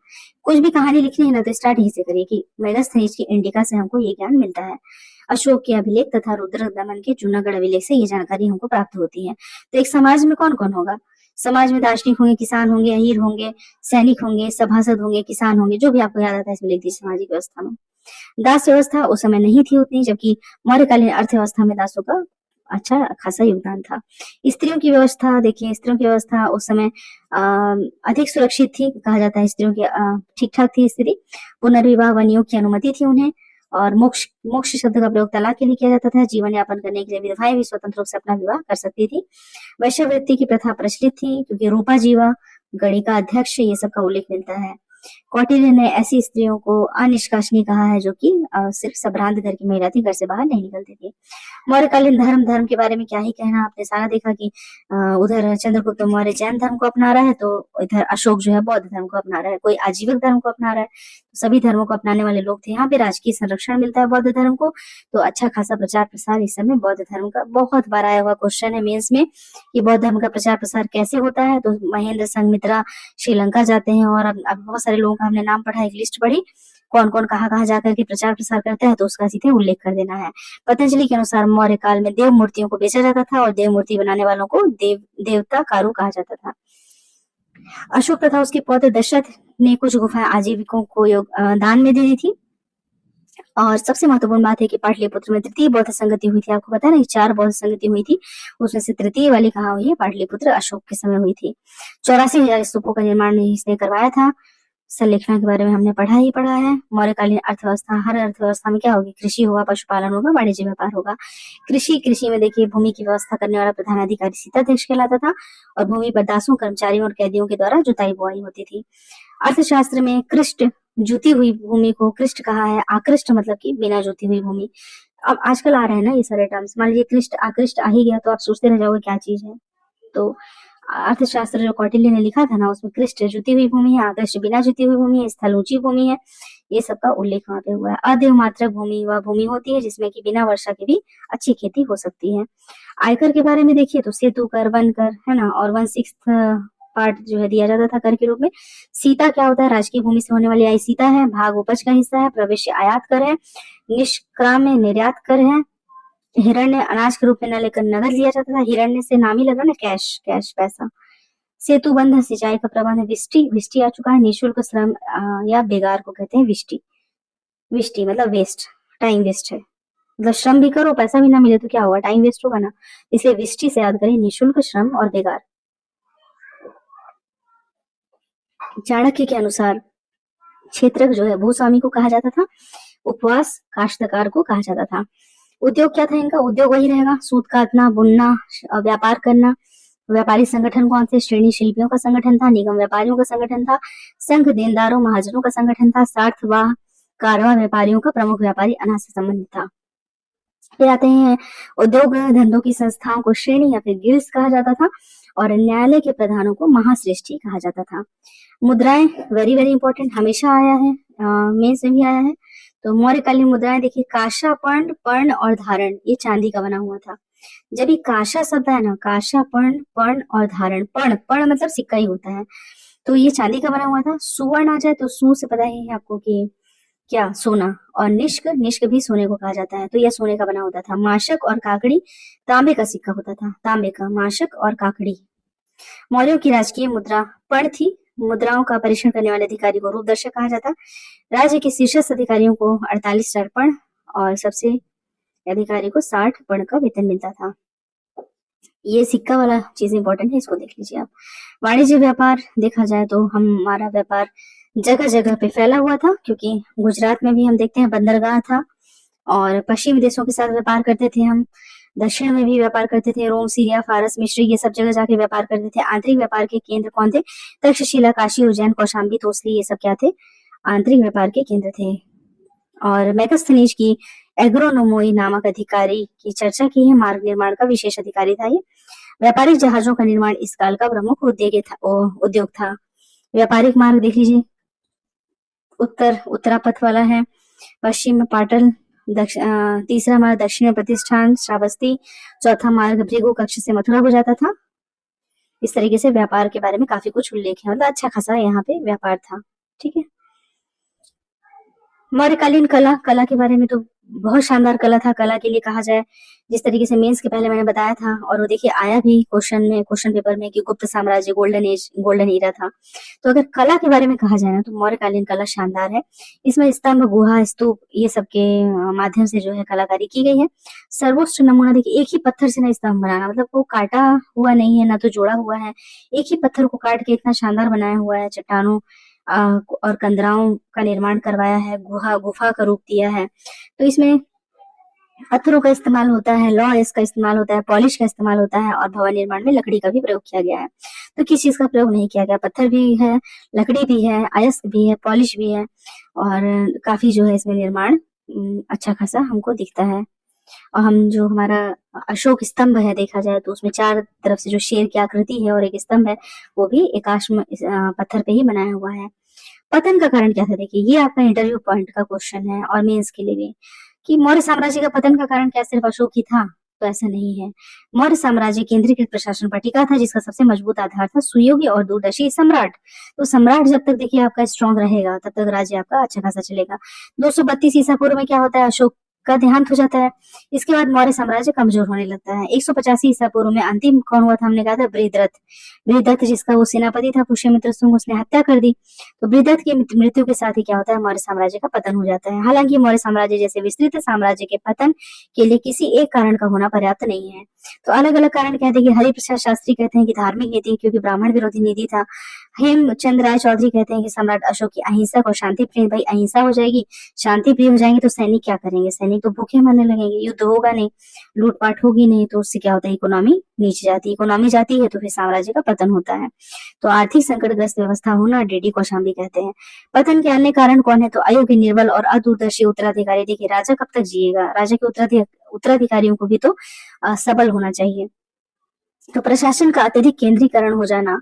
कुछ भी कहानी लिखनी है ना तो स्टार्ट यहीं से करिए कि मेगास्थनीज की इंडिका से हमको ये ज्ञान मिलता है। अशोक के अभिलेख तथा रुद्र दमन के जूनागढ़ अभिलेख से ये जानकारी हमको प्राप्त होती है। तो एक समाज में कौन कौन होगा, समाज में दार्शनिक होंगे, किसान होंगे, अहीर होंगे, सैनिक होंगे, सभासद होंगे, किसान होंगे, जो भी आपको याद आता है इसमें लिख दीजिए। सामाजिक व्यवस्था में दास व्यवस्था उस समय नहीं थी उतनी, जबकि मौर्यकालीन अर्थव्यवस्था में दासों का अच्छा खासा योगदान था। स्त्रियों की व्यवस्था, देखिए स्त्रियों की व्यवस्था उस समय अधिक सुरक्षित थी, कहा जाता है स्त्रियों की ठीक ठाक थी स्थिति। पुनर्विवाह व नियोग की अनुमति थी उन्हें, और मोक्ष मोक्ष शब्द का प्रयोग तलाक के लिए किया जाता था। जीवन यापन करने के लिए विधवाएं भी स्वतंत्र रूप से अपना विवाह कर सकती थी। वैश्यवृत्ति की प्रथा प्रचलित थी, क्योंकि रूपा जीवा, गणिका अध्यक्ष, ये सब का उल्लेख मिलता है। कौटिल्य ने ऐसी स्त्रियों को अनिष्कासनी कहा है जो कि सिर्फ संभ्रांत घर की महिला थी, घर से बाहर नहीं निकलती थी। मौर्यकालीन धर्म के बारे में क्या ही कहना, आपने सारा देखा कि उधर चंद्रगुप्त मौर्य जैन धर्म को अपना रहा है, तो इधर अशोक जो है बौद्ध धर्म को अपना रहा है, कोई आजीविक धर्म को अपना रहा है। तो सभी धर्मों को अपनाने वाले लोग थे। यहाँ पे राजकीय संरक्षण मिलता है बौद्ध धर्म को, तो अच्छा खासा प्रचार प्रसार इस समय बौद्ध धर्म का। बहुत बार आया हुआ क्वेश्चन है मेंस में कि बौद्ध धर्म का प्रचार प्रसार कैसे होता है, तो महेंद्र संघमित्रा श्रीलंका जाते हैं, और अब बहुत सारे लोगों का हमने नाम पढ़ा, एक लिस्ट पढ़ी कौन कौन कहाँ जाकर के प्रचार प्रसार करते हैं, तो उसका सीधे उल्लेख कर देना है। पतंजलि के अनुसार मौर्य काल में देव मूर्तियों को बेचा जाता था, और देव मूर्ति बनाने वालों को देवता कारू कहा जाता था। अशोक तथा उसके पौत्र दशरथ ने कुछ गुफाएं आजीविकों को दान में दे दी थी। और सबसे महत्वपूर्ण बात है कि पाटलिपुत्र में तृतीय बौद्ध संगति हुई थी। आपको पता है ना 4 बौद्ध संगति हुई थी, उसमें से तृतीय वाली कहाँ हुई है, पाटलिपुत्र अशोक के समय हुई थी। 84,000 स्तूपों का निर्माण इसने करवाया था। संलेखना के बारे में हमने पढ़ा है। मौर्यकालीन अर्थव्यवस्था, हर अर्थव्यवस्था में क्या होगी, कृषि होगा, पशुपालन होगा, वाणिज्य व्यापार होगा। कृषि में देखिए भूमि की व्यवस्था करने वाला प्रधान अधिकारी सीताध्यक्ष कहलाता था, और भूमि पर दासों, कर्मचारियों और कैदियों के द्वारा जुताई बुआई होती थी। अर्थशास्त्र में कृष्ट, जुती हुई भूमि को कृष्ट कहा है। आकृष्ट मतलब कि बिना जुती हुई भूमि। अब आजकल आ रहे हैं ना ये सारे टर्म्स, मान लीजिए कृष्ट आकृष्ट आ ही गया तो आप सोचते रह जाओगे क्या चीज है। तो अर्थशास्त्र जो कौटिल्य ने लिखा था ना, उसमें कृष्ट जुती हुई भूमि है, आकृष्ट बिना जुती हुई भूमि है, स्थल ऊंची भूमि है, ये सब का उल्लेख वहां पे हुआ है। अदेव मात्रक भूमि वह भूमि होती है जिसमें कि बिना वर्षा के भी अच्छी खेती हो सकती है। आयकर के बारे में देखिए तो सेतु कर, वन कर है ना, और 1/6 पार्ट जो है दिया जाता था कर के रूप में। सीता क्या होता है, राजकीय भूमि से होने वाली आय सीता है। भाग उपज का हिस्सा है। प्रवेश आयात कर है। निष्क्राम्य निर्यात कर है। हिरण्य अनाज के रूप में न लेकर नगद लिया जाता था। हिरण्य से नाम ही लगा ना, कैश पैसा। सेतु बंध, सिंचाई का प्रबंध। विष्टि आ चुका है। निःशुल्क श्रम या बेगार को कहते हैं विष्टि मतलब वेस्ट, टाइम वेस्ट है, मतलब श्रम भी करो पैसा भी ना मिले तो क्या होगा, टाइम वेस्ट होगा ना, इसलिए विष्टि से याद करें निःशुल्क श्रम और बेगार। चाणक्य के अनुसार क्षेत्रक जो है भूस्वामी को कहा जाता था। उपवास काश्तकार को कहा जाता था। उद्योग क्या था इनका, उद्योग वही रहेगा, सूत काटना, बुनना, व्यापार करना। व्यापारी संगठन कौन थे, श्रेणी शिल्पियों का संगठन था, निगम व्यापारियों का संगठन था, संघ देनदारों महाजनों का संगठन था, सार्थवाह कारवा व्यापारियों का प्रमुख व्यापारी अनाज से संबंधित था। फिर आते हैं उद्योग धंधों की संस्थाओं को श्रेणी या फिर गिल्ड्स कहा जाता था, और न्यायालय के प्रधानों को महाश्रेष्ठी कहा जाता था। मुद्राएं वेरी वेरी इंपॉर्टेंट, हमेशा आया है, मेंस में भी आया है। तो मौर्यकालीन मुद्राएं देखिए, काशा, पर्ण और धारण, ये चांदी का बना हुआ था। जब ये काशा शब्द है ना, काशा पर्ण, पर्ण और धारण, पर्ण पर्ण मतलब सिक्का ही होता है, तो ये चांदी का बना हुआ था। सुवर्ण आ जाए तो सु से पता ही है आपको कि क्या, सोना। और निष्क, निष्क भी सोने को कहा जाता है, तो यह सोने का बना होता था। माशक और काकड़ी तांबे का सिक्का होता था, तांबे का माशक और काकड़ी। मौर्यों की राजकीय मुद्रा पर्ण थी। मुद्राओं का परीक्षण करने वाले अधिकारी को रूपदर्शक कहा जाता। राज्य के शीर्षस्थ अधिकारियों को 48 पर्ण और सबसे अधिकारी को 60 पर्ण का वेतन मिलता था। ये सिक्का वाला चीज इंपॉर्टेंट है, इसको देख लीजिए आप। वाणिज्य व्यापार देखा जाए तो हमारा व्यापार जगह जगह पे फैला हुआ था, क्योंकि गुजरात में भी हम देखते हैं बंदरगाह था, और पश्चिमी देशों के साथ व्यापार करते थे हम। दक्षिण में भी व्यापार करते थे, रोम, सीरिया, फारस, मिस्र, ये सब जगह जाके व्यापार करते थे। आंतरिक व्यापार के केंद्र कौन थे? तक्षशिला, काशी, उज्जैन, कौशाम्बी, तोसली, ये सब क्या थे? आंतरिक व्यापार के केंद्र थे। और मैगस्थनीज की एग्रोनोमोई नामक अधिकारी की चर्चा की है। मार्ग निर्माण का विशेष अधिकारी था ये। व्यापारिक जहाजों का निर्माण इस काल का प्रमुख उद्योग था। व्यापारिक मार्ग देख लीजिए, उत्तरापथ वाला है, पश्चिम में पाटल, तीसरा मार्ग दक्षिण में प्रतिष्ठान श्रावस्ती, चौथा मार्ग भृगु कक्ष से मथुरा को जाता था। इस तरीके से व्यापार के बारे में काफी कुछ उल्लेख है, मतलब अच्छा खासा यहाँ पे व्यापार था। ठीक है। मौर्यकालीन कला, कला के बारे में तो बहुत शानदार कला था। कला के लिए कहा जाए, जिस तरीके से मेंस के पहले मैंने बताया था, और वो देखिए आया भी क्वेश्चन पेपर में कि गुप्त साम्राज्य गोल्डन एज, गोल्डन ईरा था। तो अगर कला के बारे में कहा जाए ना, तो मौर्यकालीन कला शानदार है। इसमें स्तंभ, गुहा, स्तूप, ये सब के माध्यम से जो है कलाकारी की गई है। सर्वोच्च नमूना देखिए, एक ही पत्थर से ना स्तंभ बनाना, मतलब वो काटा हुआ नहीं है ना तो जोड़ा हुआ है, एक ही पत्थर को काट के इतना शानदार बनाया हुआ है। चट्टानों और कंदराओं का निर्माण करवाया है, गुफा का रूप दिया है। तो इसमें पत्थरों का इस्तेमाल होता है, लौह का इस्तेमाल होता है, पॉलिश का इस्तेमाल होता है, और भवन निर्माण में लकड़ी का भी प्रयोग किया गया है। तो किस चीज का प्रयोग नहीं किया गया? पत्थर भी है, लकड़ी भी है, अयस्क भी है, पॉलिश भी है, और काफी जो है इसमें निर्माण अच्छा खासा हमको दिखता है। और हम जो हमारा अशोक स्तंभ है देखा जाए तो उसमें चार तरफ से जो शेर की आकृति है और एक स्तंभ है, वो भी एकाश पत्थर पे ही बनाया हुआ है। पतन का कारण क्या था? देखिए, ये आपका इंटरव्यू पॉइंट का क्वेश्चन है, और मेंस के लिए भी, कि मौर्य साम्राज्य का पतन का कारण क्या सिर्फ अशोक ही था? तो ऐसा नहीं है। मौर्य साम्राज्य केंद्रीकृत प्रशासन पर टिका था, जिसका सबसे मजबूत आधार था सुयोग्य और दूरदर्शी सम्राट। तो सम्राट जब तक देखिए आपका स्ट्रांग रहेगा, तब तक राज्य आपका अच्छा खासा चलेगा। 232 ईसा पूर्व में क्या होता है? अशोक का देहांत हो जाता है। इसके बाद मौर्य साम्राज्य कमजोर होने लगता है। 185 ईसा पूर्व में अंतिम कौन हुआ था? हमने कहा था बृहद्रथ। बृहद्रथ जिसका वो सेनापति था पुष्यमित्र शुंग, उसने हत्या कर दी। तो बृहद्रथ की मृत्यु के साथ ही क्या होता है? मौर्य साम्राज्य का पतन हो जाता है। हालांकि मौर्य साम्राज्य जैसे विस्तृत साम्राज्य के पतन के लिए किसी एक कारण का होना पर्याप्त नहीं है। तो अलग अलग कारण कहते हैं कि हरिप्रसाद शास्त्री कहते हैं कि धार्मिक नीति, क्योंकि ब्राह्मण विरोधी नीति था। हेमचंद राय चौधरी कहते हैं कि सम्राट अशोक की अहिंसक और शांति प्रिय। भाई अहिंसा हो जाएगी, शांति प्रिय हो जाएंगे तो सैनिक क्या करेंगे? सैनिक तो भूखे मरने लगेंगे, युद्ध होगा नहीं, लूटपाट होगी नहीं, तो उससे क्या होता है? इकोनॉमी नीचे जाती है। इकोनॉमी जाती है तो फिर साम्राज्य का पतन होता है। तो आर्थिक संकटग्रस्त व्यवस्था होना डीडी कौशाम्बी कहते हैं। पतन के अन्य कारण कौन है? तो अयोग्य, निर्बल और अदूरदर्शी उत्तराधिकारी। देखिए, राजा कब तक जिएगा? राजा के उत्तराधिकारियों को भी तो सबल होना चाहिए। तो प्रशासन का अत्यधिक केंद्रीकरण हो जाना,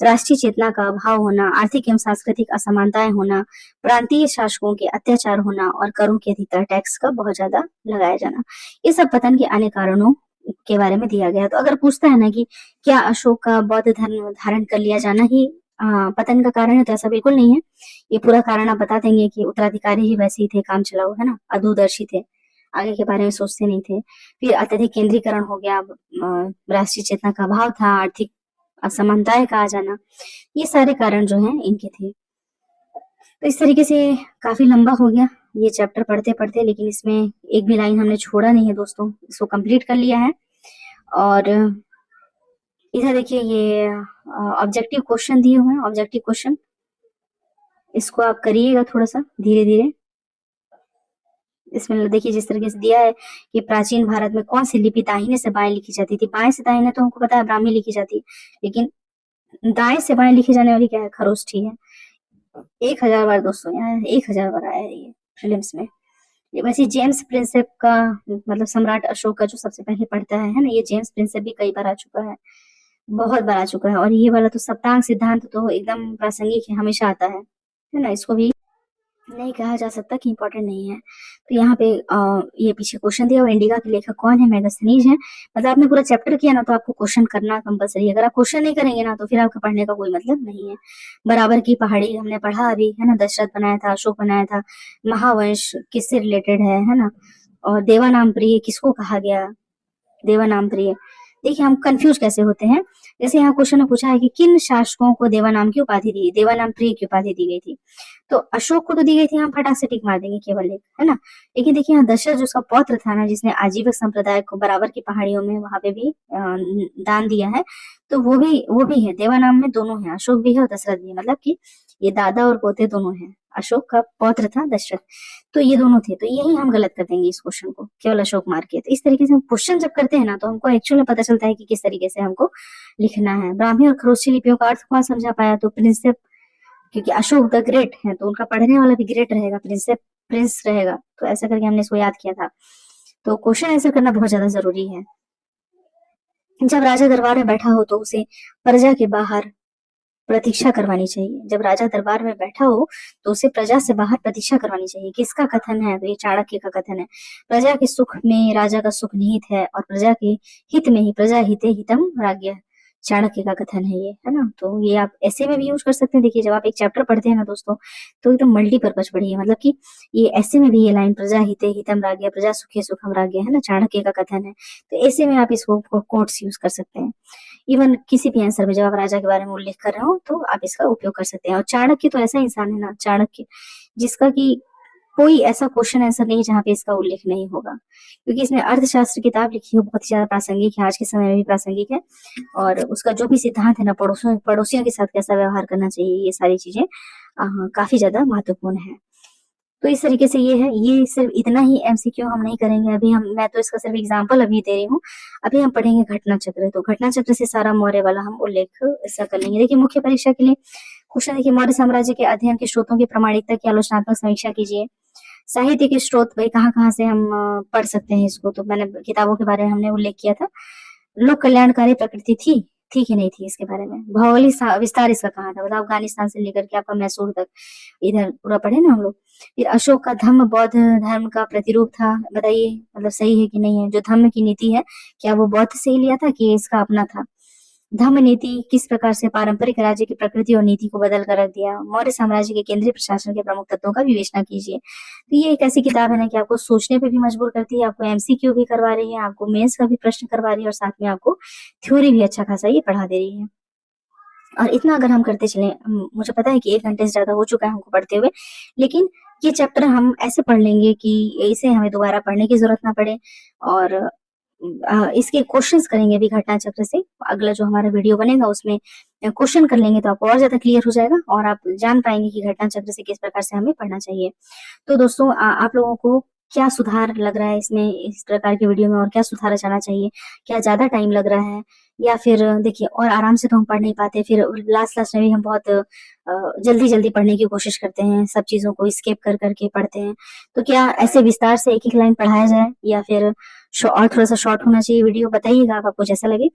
राष्ट्रीय चेतना का अभाव होना, आर्थिक एवं सांस्कृतिक असमानताएं होना, प्रांतीय शासकों के अत्याचार होना, और करों की अधिकता, टैक्स का बहुत ज्यादा लगाया जाना, ये सब पतन के अन्य कारणों के बारे में दिया गया। तो अगर पूछता है ना कि क्या अशोक का बौद्ध धर्म धारण कर लिया जाना ही पतन का कारण है, तो ऐसा बिल्कुल नहीं है। ये पूरा कारण आप बता देंगे कि उत्तराधिकारी ही वैसे ही थे, काम चलाओ, है ना, अदूरदर्शी थे, आगे के बारे में सोचते नहीं थे। फिर अत्यधिक केंद्रीकरण हो गया, राष्ट्रीय चेतना का अभाव था, आर्थिक असमानताएं का आ जाना, ये सारे कारण जो हैं इनके थे। तो इस तरीके से काफी लंबा हो गया ये चैप्टर पढ़ते पढ़ते, लेकिन इसमें एक भी लाइन हमने छोड़ा नहीं है दोस्तों, इसको कंप्लीट कर लिया है। और इधर देखिए ये ऑब्जेक्टिव क्वेश्चन दिए हुए हैं, ऑब्जेक्टिव क्वेश्चन इसको आप करिएगा थोड़ा सा धीरे धीरे। इसमें देखिए जिस तरीके से दिया है कि प्राचीन भारत में कौन सी लिपि दाहिने से बाएं लिखी जाती थी? बाएं से दाहिने तो हमको पता है ब्राह्मी लिखी जाती है, लेकिन दाएं से बाएं लिखी जाने वाली क्या है? खरोष्ठी है। 1000 बार दोस्तों, यहाँ 1000 बार आया है ये फिल्म्स में। ये वैसे जेम्स प्रिंसेप का, मतलब सम्राट अशोक का जो सबसे पहले पढ़ता है ना, ये जेम्स प्रिंसेप भी कई बार आ चुका है, बहुत बार आ चुका है। और ये वाला तो सप्तांग सिद्धांत तो एकदम प्रासंगिक है, हमेशा आता है ना, इसको भी नहीं कहा जा सकता कि इम्पोर्टेंट नहीं है। तो यहाँ पे ये पीछे क्वेश्चन दिया हुआ इंडिका के लेखक कौन है, मेगास्थनीज है। मतलब आपने पूरा चैप्टर किया ना तो आपको क्वेश्चन करना कंपलसरी है। अगर आप क्वेश्चन नहीं करेंगे ना तो फिर आपका पढ़ने का कोई मतलब नहीं है। बराबर की पहाड़ी हमने पढ़ा अभी, है ना, दशरथ बनाया था, अशोक बनाया था। महावंश किससे रिलेटेड है ना। और देवानाम प्रिय किसको कहा गया, देवानाम प्रिय। देखिए हम कंफ्यूज कैसे होते हैं। जैसे यहाँ क्वेश्चन में पूछा है कि किन शासकों को देवानाम की उपाधि दी, देवानाम प्रिय की उपाधि दी गई थी। तो अशोक को तो दी गई थी, हम फटाक से टिक मार देंगे केवल एक, है ना। लेकिन देखिए यहाँ दशरथ जो उसका पौत्र था ना, जिसने आजीवक संप्रदाय को बराबर की पहाड़ियों में वहां पे भी दान दिया है, तो वो भी है देवानाम में, दोनों है, अशोक भी है और दशरथ भी है। मतलब कि ये दादा और पोते दोनों हैं। अशोक का पौत्र था दशरथ, तो ये दोनों थे। तो यही हम गलत कर देंगे इस क्वेश्चन को, केवल अशोक मार के। तो इस तरीके से हम क्वेश्चन जब करते हैं ना तो हमको एक्चुअल में पता चलता है कि किस तरीके से हमको लिखना है। ब्राह्मी और खरोष्ठी लिपियों का अर्थ कौन समझा पाया, तो प्रिंसेप, क्योंकि अशोक द ग्रेट है तो उनका पढ़ने वाला भी ग्रेट रहेगा, प्रिंसेप प्रिंस रहेगा। तो ऐसा करके हमने इसको याद किया था। तो क्वेश्चन आंसर करना बहुत ज्यादा जरूरी है। जब राजा दरबार में बैठा हो तो उसे प्रजा के बाहर प्रतीक्षा करवानी चाहिए। जब राजा दरबार में बैठा हो तो उसे प्रजा से बाहर प्रतीक्षा करवानी चाहिए। किसका कथन है, तो ये चाणक्य का कथन है। प्रजा के सुख में राजा का सुख निहित है और प्रजा के हित में ही प्रजा हिते हितम राज्ञः, चाणक्य का कथन है ये, है ना। तो ये आप ऐसे में भी यूज कर सकते हैं। देखिए जब आप एक चैप्टर पढ़ते हैं ना दोस्तों, तो एकदम मल्टीपर्पज पढ़िए। मतलब कि ये ऐसे में भी ये लाइन प्रजा हिते हितम राज्ञः, प्रजा सुखे सुखम राज्ञः, है ना, चाणक्य का कथन है। तो ऐसे में आप इसको कोट्स यूज कर सकते हैं। इवन किसी भी आंसर में जब आप राजा के बारे में उल्लेख कर रहे हो तो आप इसका उपयोग कर सकते हैं। और चाणक्य तो ऐसा इंसान है ना, चाणक्य, जिसका कि कोई ऐसा क्वेश्चन आंसर नहीं जहाँ पे इसका उल्लेख नहीं होगा, क्योंकि इसने अर्थशास्त्र किताब लिखी है, बहुत ही ज्यादा प्रासंगिक है, आज के समय में भी प्रासंगिक है। और उसका जो भी सिद्धांत है ना, पड़ोसियों के साथ कैसा व्यवहार करना चाहिए, ये सारी चीजें काफी ज्यादा महत्वपूर्ण है। तो इस तरीके से ये है। ये सिर्फ इतना ही एमसीक्यू हम नहीं करेंगे अभी। मैं तो इसका सिर्फ एग्जांपल अभी दे रही हूँ। अभी हम पढ़ेंगे घटना चक्र। तो घटना चक्र से सारा मौर्य वाला हम उल्लेख ऐसा कर लेंगे। देखिए मुख्य परीक्षा के लिए क्वेश्चन देखिए, मौर्य साम्राज्य के अध्ययन के स्रोतों की प्रामाणिकता की आलोचनात्मक समीक्षा कीजिए। साहित्य के स्रोत भाई कहाँ से हम पढ़ सकते हैं इसको, तो मैंने किताबों के बारे में हमने उल्लेख किया था। लोक कल्याणकारी प्रकृति थी कि नहीं थी इसके बारे में। भौगोलिक विस्तार इसका कहाँ था, मतलब अफगानिस्तान से लेकर के आपका मैसूर तक, इधर पूरा पढ़े ना हम लोग। फिर अशोक का धम्म बौद्ध धर्म का प्रतिरूप था, बताइए मतलब सही है कि नहीं है। जो धम्म की नीति है क्या वो बौद्ध से ही लिया था कि इसका अपना था। धम्म नीति किस प्रकार से पारंपरिक राज्य की प्रकृति और नीति को बदल कर रख दिया। मौर्य साम्राज्य के केंद्रीय प्रशासन के प्रमुख तत्वों का विवेचना कीजिए। तो ये एक ऐसी किताब है ना कि आपको सोचने पे भी मजबूर करती है, आपको एमसीक्यू भी करवा रही है, आपको मेंस का भी प्रश्न करवा रही है, और साथ में आपको थ्योरी भी अच्छा खासा ये पढ़ा दे रही है। और इतना अगर हम करते चले, मुझे पता है कि 1 घंटे से ज्यादा हो चुका है हमको पढ़ते हुए, लेकिन ये चैप्टर हम ऐसे पढ़ लेंगे कि इसे हमें दोबारा पढ़ने की जरूरत ना पड़े। और इसके क्वेश्चंस करेंगे भी घटना चक्र से। अगला जो हमारा वीडियो बनेगा उसमें क्वेश्चन कर लेंगे तो आपको और ज्यादा क्लियर हो जाएगा और आप जान पाएंगे कि घटना चक्र से किस प्रकार से हमें पढ़ना चाहिए। तो दोस्तों आप लोगों को क्या सुधार लग रहा है इसमें, इस प्रकार की वीडियो में, और क्या सुधारा जाना चाहिए? क्या ज्यादा टाइम लग रहा है, या फिर देखिए और आराम से तो हम पढ़ नहीं पाते, फिर लास्ट में भी हम बहुत जल्दी जल्दी पढ़ने की कोशिश करते हैं, सब चीजों को स्किप कर करके पढ़ते हैं। तो क्या ऐसे विस्तार से एक एक लाइन पढ़ाया जाए, या फिर और थोड़ा सा शॉर्ट होना चाहिए वीडियो? बताइएगा आप, आपको जैसा लगे,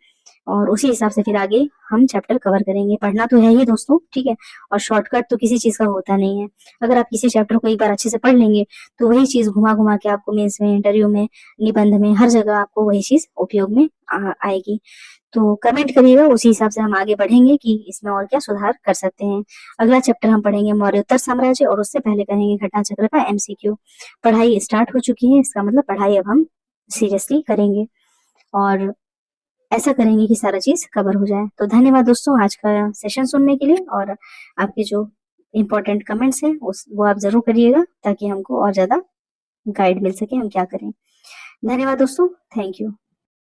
और उसी हिसाब से फिर आगे हम चैप्टर कवर करेंगे। पढ़ना तो है ही दोस्तों, ठीक है, और शॉर्टकट तो किसी चीज का होता नहीं है। अगर आप किसी चैप्टर को एक बार अच्छे से पढ़ लेंगे तो वही चीज घुमा घुमा के आपको मेंस में, इंटरव्यू में, निबंध में, हर जगह आपको वही चीज उपयोग में आएगी। तो कमेंट करिएगा, उसी हिसाब से हम आगे बढ़ेंगे कि इसमें और क्या सुधार कर सकते हैं। अगला चैप्टर हम पढ़ेंगे मौर्योत्तर साम्राज्य, और उससे पहले करेंगे घटना चक्र का एमसीक्यू। पढ़ाई स्टार्ट हो चुकी है, इसका मतलब पढ़ाई अब हम सीरियसली करेंगे, और ऐसा करेंगे कि सारा चीज कवर हो जाए। तो धन्यवाद दोस्तों आज का सेशन सुनने के लिए, और आपके जो इम्पोर्टेंट कमेंट्स हैं वो आप जरूर करिएगा, ताकि हमको और ज्यादा गाइड मिल सके हम क्या करें। धन्यवाद दोस्तों, थैंक यू।